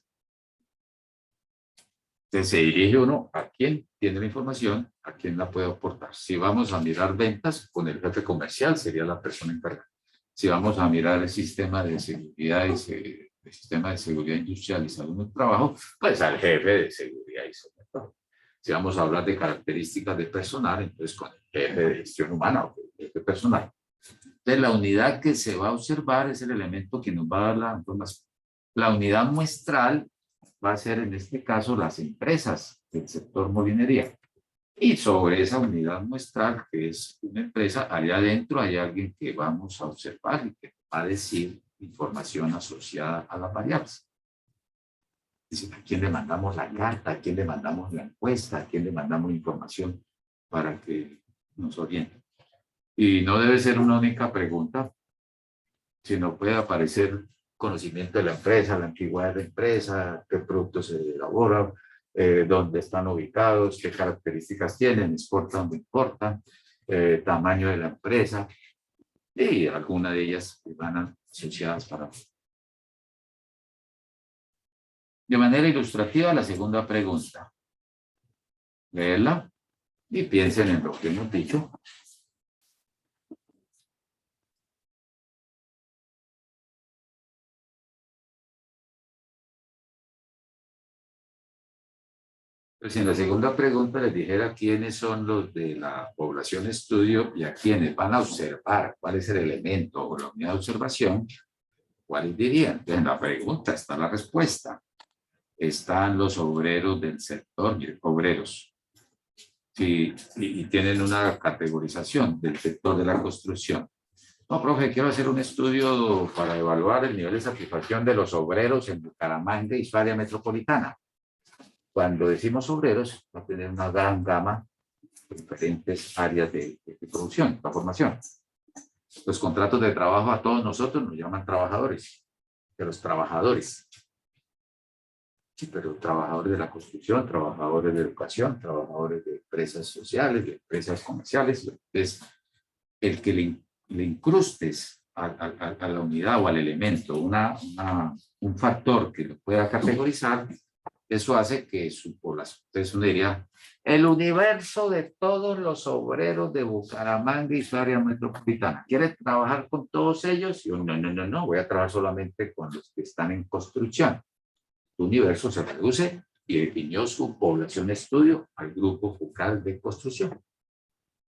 Entonces se dirige uno a quién tiene la información, a quién la puede aportar. Si vamos a mirar ventas, con el jefe comercial sería la persona encargada. Si vamos a mirar el sistema de seguridad industrial y salud en el trabajo, pues al jefe de seguridad y salud en el trabajo. Si vamos a hablar de características de personal, entonces con el jefe de gestión humana o el jefe personal. Entonces la unidad que se va a observar es el elemento que nos va a dar la información. La unidad muestral va a ser en este caso las empresas del sector molinería. Y sobre esa unidad muestral, que es una empresa, allá adentro hay alguien que vamos a observar y que va a decir información asociada a las variables. Es decir, ¿a quién le mandamos la carta? ¿A quién le mandamos la encuesta? ¿A quién le mandamos información para que nos oriente? Y no debe ser una única pregunta, sino puede aparecer conocimiento de la empresa, la antigüedad de la empresa, qué productos se elaboran, dónde están ubicados, qué características tienen, exportan o no importan, tamaño de la empresa, y algunas de ellas van asociadas para... De manera ilustrativa, la segunda pregunta. Léela y piensen en lo que hemos dicho. Pues en la segunda pregunta les dijera quiénes son los de la población estudio y a quienes van a observar cuál es el elemento o la unidad de observación, ¿cuáles dirían? En la pregunta está la respuesta. Están los obreros del sector, miren, obreros. Sí, y tienen una categorización del sector de la construcción. No, profe, quiero hacer un estudio para evaluar el nivel de satisfacción de los obreros en Bucaramanga y su área metropolitana. Cuando decimos obreros, va a tener una gran gama de diferentes áreas de producción, de formación. Los contratos de trabajo a todos nosotros nos llaman trabajadores, de los trabajadores. Sí, pero trabajadores de la construcción, trabajadores de educación, trabajadores de empresas sociales, de empresas comerciales. Es el que le incrustes a la unidad o al elemento un factor que lo pueda categorizar. Eso hace que su población, entonces uno diría, el universo de todos los obreros de Bucaramanga y su área metropolitana. ¿Quiere trabajar con todos ellos? Y yo, no, voy a trabajar solamente con los que están en construcción. Tu universo se reduce y definió su población de estudio al grupo focal de construcción.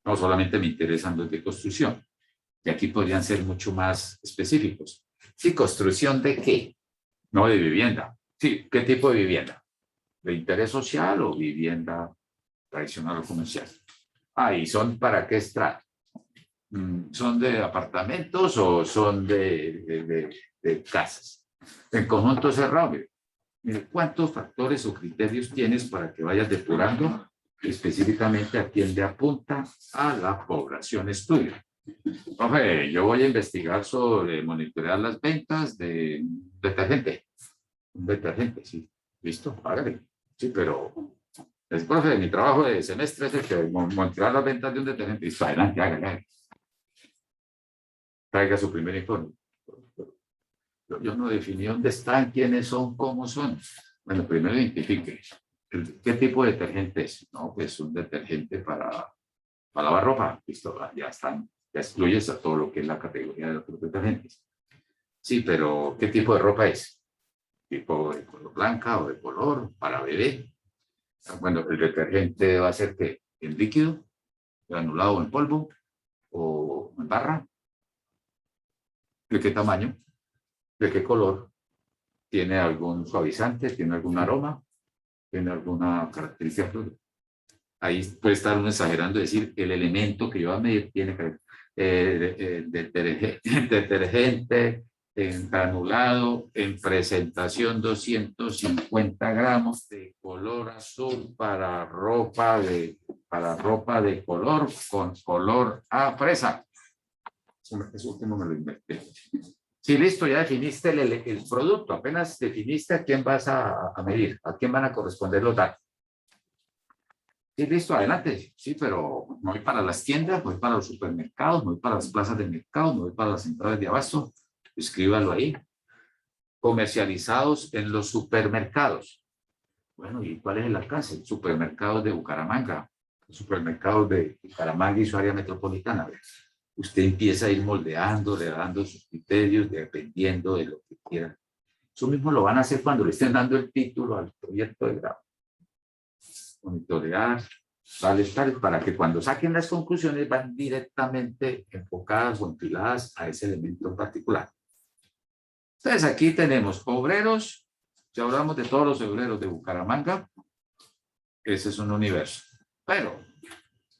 No solamente me interesan los de construcción. Y aquí podrían ser mucho más específicos. ¿Sí, construcción de qué? No de vivienda. Sí, ¿qué tipo de vivienda? ¿De interés social o vivienda tradicional o comercial? ¿Y son para qué estrato? ¿Son de apartamentos o son de casas? En conjunto cerrado, mire, ¿cuántos factores o criterios tienes para que vayas depurando específicamente a quién le apunta a la población estudio? Profe, yo voy a investigar sobre monitorear las ventas de detergente. Un detergente, sí. Listo, hágale. Sí, pero es profe, mi trabajo de semestre es el que monitorear las ventas de un detergente. Listo, adelante, hágale. Traiga su primer informe. Yo no definí dónde están, quiénes son, cómo son. Bueno, primero identifique. ¿Qué tipo de detergente es? No, pues un detergente para lavar ropa. Listo, ya están. Ya excluyes a todo lo que es la categoría de otros detergentes. Sí, pero ¿qué tipo de ropa es? ¿Tipo de color blanca o de color para bebé? Bueno, el detergente va a ser que en líquido, granulado o en polvo, o en barra. ¿De qué tamaño? ¿De qué color? ¿Tiene algún suavizante? ¿Tiene algún aroma? ¿Tiene alguna característica? Ahí puede estar uno exagerando, decir el elemento que yo voy a medir tiene que detergente en granulado, en presentación 250 gramos de color azul para ropa de color con color a fresa. Eso último me lo inventé. Sí, listo, ya definiste el producto, apenas definiste a quién vas a medir, a quién van a corresponder los datos. Sí, listo, adelante. Sí, pero me voy para las tiendas, me voy para los supermercados, me voy para las plazas de mercado, me voy para las centrales de abasto. Escríbalo ahí. Comercializados en los supermercados. Bueno, ¿y cuál es el alcance? Supermercados de Bucaramanga, supermercados de Bucaramanga y su área metropolitana. Usted empieza a ir moldeando, le dando sus criterios, dependiendo de lo que quiera. Eso mismo lo van a hacer cuando le estén dando el título al proyecto de grado. Monitorear, tales, para que cuando saquen las conclusiones van directamente enfocadas o enfiladas a ese elemento en particular. Entonces aquí tenemos obreros, ya hablamos de todos los obreros de Bucaramanga, ese es un universo. Pero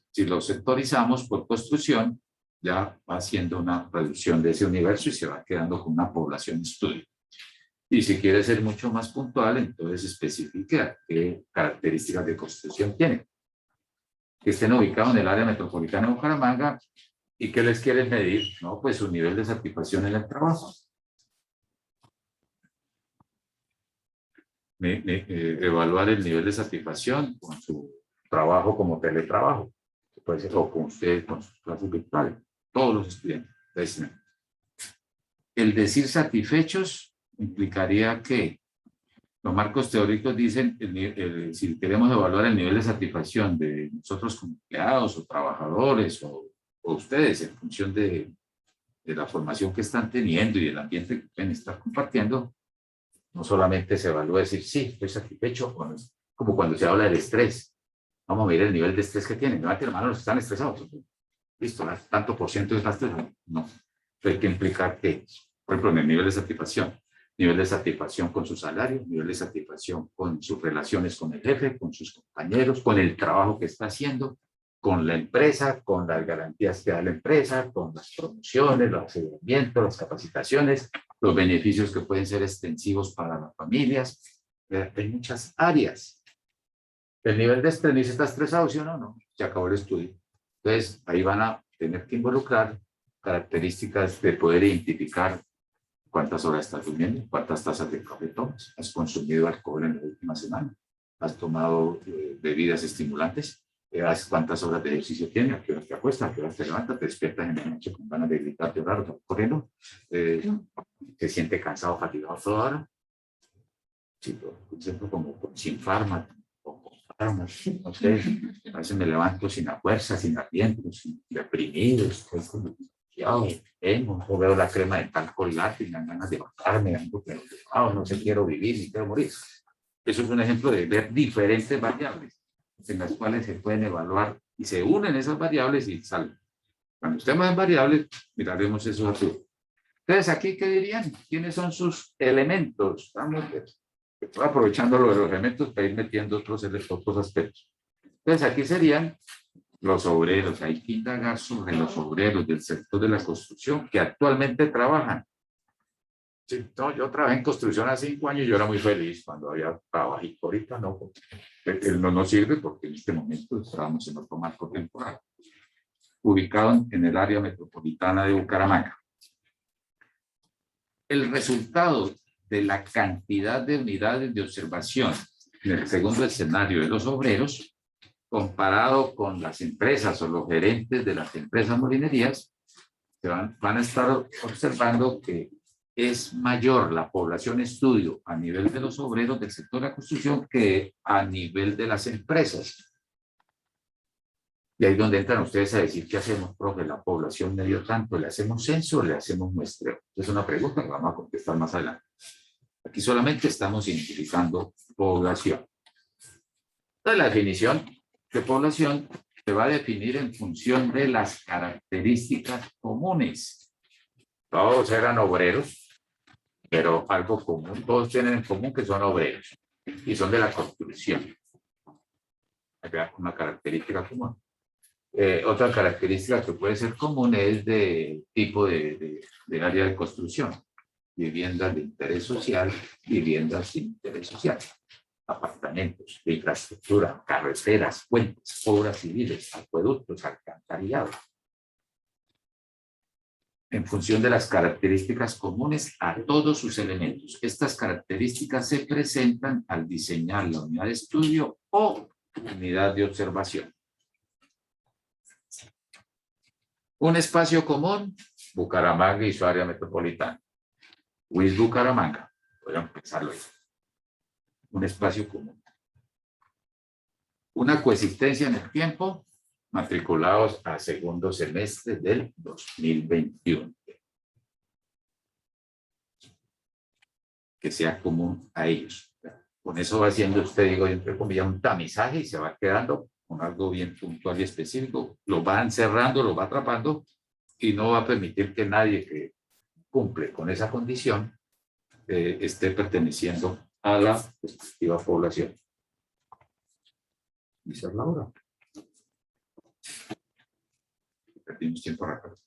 si lo sectorizamos por construcción, ya va haciendo una reducción de ese universo y se va quedando con una población estudio. Y si quiere ser mucho más puntual, entonces especifica qué características de construcción tienen. Que estén ubicados en el área metropolitana de Bucaramanga y qué les quieren medir, ¿no? Pues su nivel de satisfacción en el trabajo. Evaluar el nivel de satisfacción con su trabajo como teletrabajo. Puede ser o con ustedes, con sus clases virtuales. Todos los estudiantes. Entonces, el decir satisfechos implicaría que los marcos teóricos dicen, si queremos evaluar el nivel de satisfacción de nosotros como empleados o trabajadores o ustedes en función de la formación que están teniendo y del ambiente que pueden estar compartiendo, no solamente se evalúa decir, sí, estoy satisfecho, como cuando se habla del estrés. Vamos a ver el nivel de estrés que tienen. Levanten la mano los que están estresados. Listo, tanto por ciento está estresado. No. Hay que implicar que, por ejemplo, en el nivel de satisfacción con su salario, nivel de satisfacción con sus relaciones con el jefe, con sus compañeros, con el trabajo que está haciendo, con la empresa, con las garantías que da la empresa, con las promociones, los aseguramientos, las capacitaciones, los beneficios que pueden ser extensivos para las familias. Hay muchas áreas. El nivel de estrés, ¿está estresado, sí o no? No, se acabó el estudio. Entonces, ahí van a tener que involucrar características de poder identificar cuántas horas estás durmiendo, cuántas tazas de café tomas, has consumido alcohol en la última semana, has tomado bebidas estimulantes, cuántas horas de ejercicio tienes, a qué horas te acuestas, a qué horas te levantas, te despiertas en la noche con ganas de gritar, llorar o corriendo, te sientes cansado, fatigado toda hora. Sí, por ejemplo, como sin fármaco, no sé, a veces me levanto sin la fuerza, sin aliento, deprimido, estoy como o veo la crema de tal colgate y me dan ganas de bajarme, no sé, quiero vivir ni quiero morir. Eso es un ejemplo de ver diferentes variables en las cuales se pueden evaluar y se unen esas variables y salen. Cuando estemos en variables, miraremos eso así. Entonces, ¿aquí qué dirían? ¿Quiénes son sus elementos? Estoy aprovechando lo de los elementos para ir metiendo otros aspectos. Entonces, aquí serían los obreros, hay que indagar sobre los obreros del sector de la construcción que actualmente trabajan. Sí, no, yo trabajé en construcción hace 5 años y yo era muy feliz cuando había trabajo. Ahorita no, porque él no nos sirve porque en este momento estábamos en otro marco temporal, ubicado en el área metropolitana de Bucaramanga. El resultado de la cantidad de unidades de observación en el segundo escenario de los obreros, comparado con las empresas o los gerentes de las empresas molinerías, van a estar observando que es mayor la población estudio a nivel de los obreros del sector de la construcción que a nivel de las empresas. Y ahí es donde entran ustedes a decir, ¿qué hacemos, profe? La población me dio tanto, ¿le hacemos censo o le hacemos muestreo? Es una pregunta que vamos a contestar más adelante. Aquí solamente estamos identificando población. Entonces, la definición de población se va a definir en función de las características comunes. Todos eran obreros, pero algo común, todos tienen en común que son obreros y son de la construcción. Acá una característica común. Otra característica que puede ser común es de tipo de área de construcción. Viviendas de interés social, viviendas sin interés social. Apartamentos, de infraestructura, carreteras, puentes, obras civiles, acueductos, alcantarillado. En función de las características comunes a todos sus elementos. Estas características se presentan al diseñar la unidad de estudio o unidad de observación. Un espacio común, Bucaramanga y su área metropolitana. WIS Bucaramanga, podríamos pensarlo ahí. Un espacio común. Una coexistencia en el tiempo, matriculados a segundo semestre del 2021. Que sea común a ellos. Con eso va haciendo usted, digo, entre comillas, un tamizaje y se va quedando con algo bien puntual y específico. Lo va encerrando, lo va atrapando y no va a permitir que nadie que cumple con esa condición esté perteneciendo a la respectiva población. Esa es la hora. Perdimos tiempo rápido.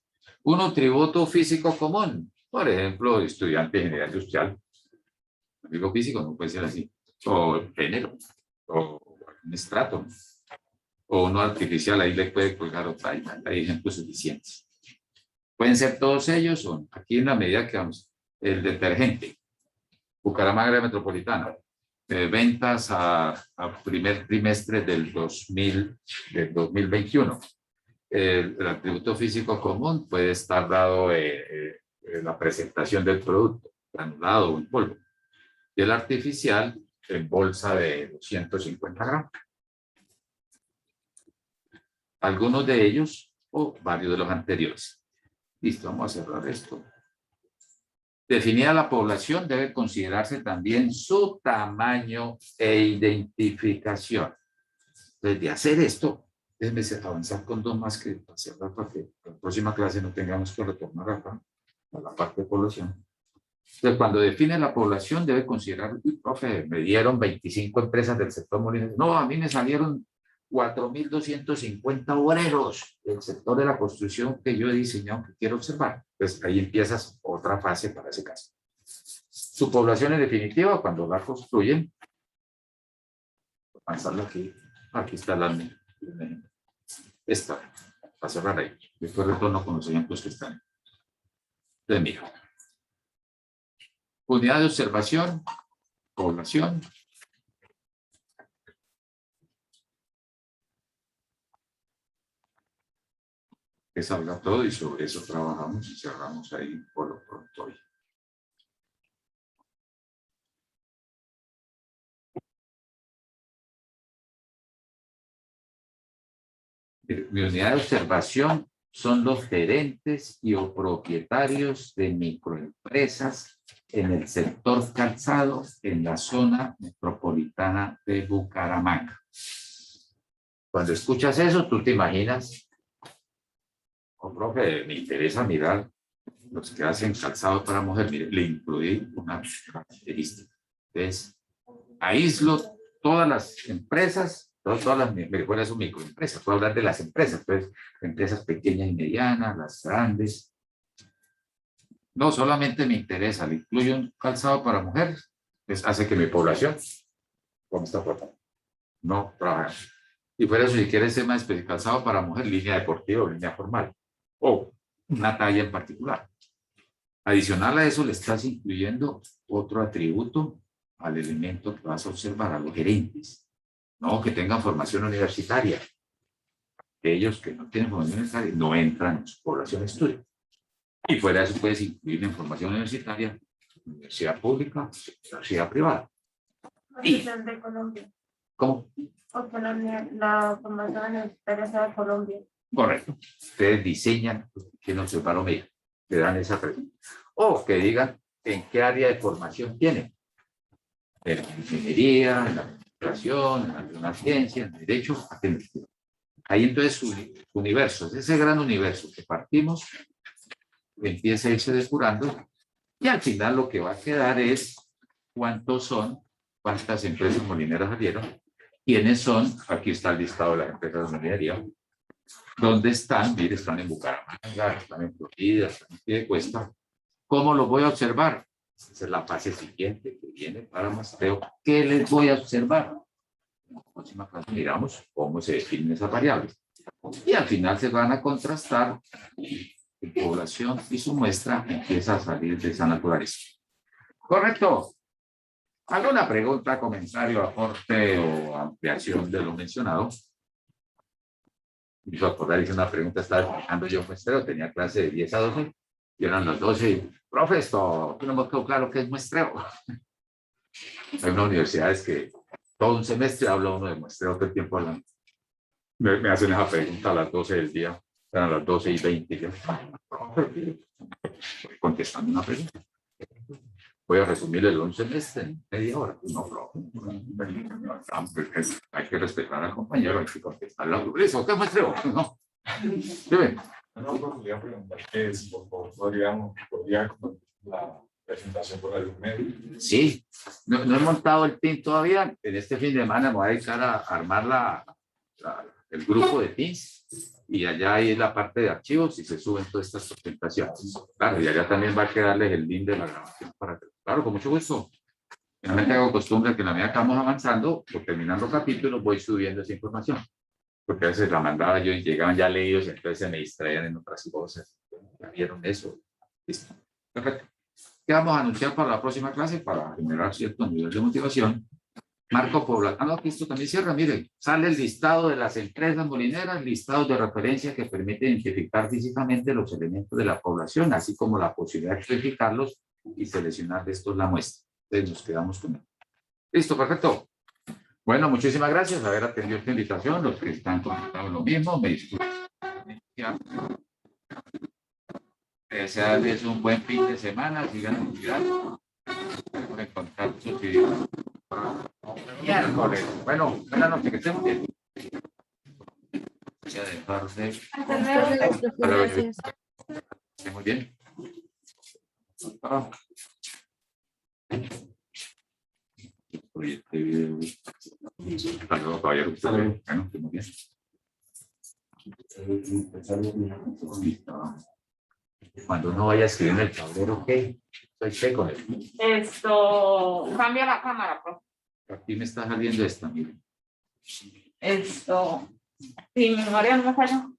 Uno, tributo físico común. Por ejemplo, estudiante de ingeniería industrial. Amigo físico no puede ser así. O género. O un estrato. O uno artificial. Ahí le puede colgar otra. Hay ejemplos suficientes. Pueden ser todos ellos o aquí en la medida que vamos. El detergente. Bucaramanga Metropolitana. Ventas a primer trimestre del 2021. El atributo físico común puede estar dado la presentación del producto, granulado o en polvo. Y el artificial en bolsa de 250 gramos. Algunos de ellos o varios de los anteriores. Listo, vamos a cerrar esto. Definida la población, debe considerarse también su tamaño e identificación. Entonces, de hacer esto, déjenme avanzar con dos más que cerrar para que en la próxima clase no tengamos que retornar acá a la parte de población. Entonces, cuando define la población, debe considerar, profe, me dieron 25 empresas del sector molinero. No, a mí me salieron 4.250 obreros del sector de la construcción que yo he diseñado, que quiero observar. Pues ahí empiezas otra fase para ese caso. Su población en definitiva, cuando la construyen, avanzarlo aquí, aquí está la esta, para cerrar ahí. Después retorno con los ejemplos que están. Entonces, mira. Unidad de observación, población. Es hablar todo y sobre eso trabajamos y cerramos ahí por lo pronto hoy. Mi unidad de observación son los gerentes y o propietarios de microempresas en el sector calzado en la zona metropolitana de Bucaramanga. Cuando escuchas eso, tú te imaginas, oh, profe, me interesa mirar los que hacen calzado para mujer. Mire, le incluí una característica. Entonces, aíslo todas las empresas, Todas las, me recuerda son microempresas, puedo hablar de las empresas, pues, empresas pequeñas y medianas, las grandes. No, solamente me interesa, le incluyo un calzado para mujeres, pues hace que mi población, ¿cómo está formada? No trabaja. Y fuera eso, si quieres ser más específico, calzado para mujer, línea deportiva o línea formal, o una talla en particular. Adicional a eso, le estás incluyendo otro atributo al elemento que vas a observar, a los gerentes. No, que tengan formación universitaria. Ellos que no tienen formación universitaria no entran en su población de estudio. Y fuera de eso puedes incluir en formación universitaria, universidad pública, universidad privada. Y de Colombia. ¿Cómo? O la formación universitaria sea de Colombia. Correcto. Ustedes diseñan, quieren observar o medir, le dan esa pregunta. O que digan en qué área de formación tienen. En la ingeniería, en la administración, en la ciencia, en derecho. Ahí entonces su universo, ese gran universo que partimos, empieza a irse depurando y al final lo que va a quedar es cuántos son, cuántas empresas molineras salieron, quiénes son, aquí está el listado de las empresas de molinería, dónde están, mire, están en Bucaramanga, están en Florida, están en Piedecuesta. ¿Cómo los voy a observar? Esa es la fase siguiente que viene para muestreo. ¿Qué les voy a observar? En la próxima clase miramos cómo se definen esas variables. Y al final se van a contrastar en población y su muestra empieza a salir de esa naturaleza. ¿Correcto? ¿Alguna pregunta, comentario, aporte o ampliación de lo mencionado? Me hizo acordar, hice una pregunta, estaba explicando yo muestreo, tenía clase de 10 a 12, y eran las 12 y, profe, esto no me quedó claro qué es muestreo. Hay unas universidades que todo un semestre habla uno de muestreo, todo el tiempo hablando. Me hacen esa pregunta a las 12 del día, eran las 12:20, y yo, profe, estoy contestando una pregunta. Voy a resumir el 11 semestre en media hora. No, hay que respetar al compañero, hay que contestar la rubreza. ¿Qué muestreo? No. Dime. No, podría preguntar qué es, por favor, podría la presentación por algún medio. Sí, no he montado el team todavía. En este fin de semana me voy a dedicar a armar el grupo de teams y allá hay la parte de archivos y se suben todas estas presentaciones. Claro, y allá también va a quedarles el link de la grabación para que, claro, con mucho gusto. Finalmente hago costumbre que en la medida que vamos avanzando, o terminando capítulos, voy subiendo esa información. Porque a veces la mandaba yo y llegaban ya leídos y entonces se me distraían en otras cosas. ¿Ya vieron eso? Listo. Perfecto. ¿Qué vamos a anunciar para la próxima clase? Para generar cierto nivel de motivación. Marco poblacional. Aquí esto también cierra. Miren, sale el listado de las empresas molineras, listados de referencia que permite identificar físicamente los elementos de la población, así como la posibilidad de verificarlos y seleccionar de estos la muestra. Entonces nos quedamos con él. Listo, perfecto. Bueno, muchísimas gracias por haber atendido esta invitación. Los que están conectados lo mismo, me disculpo. Desearles un buen fin de semana. Sigan cuidando. En contacto. Miércoles. Bueno, buenas noches, que estén bien. Voy a dejar de... Gracias. Esté muy bien. Este video. Hasta luego, caballero. Bueno, que muy bien. Cuando uno vaya a escribir en el tablero, ¿qué? Soy seco con él. Esto, cambia la cámara, profe. Aquí me está saliendo esta, miren. Esto, si mi memoria no me falla,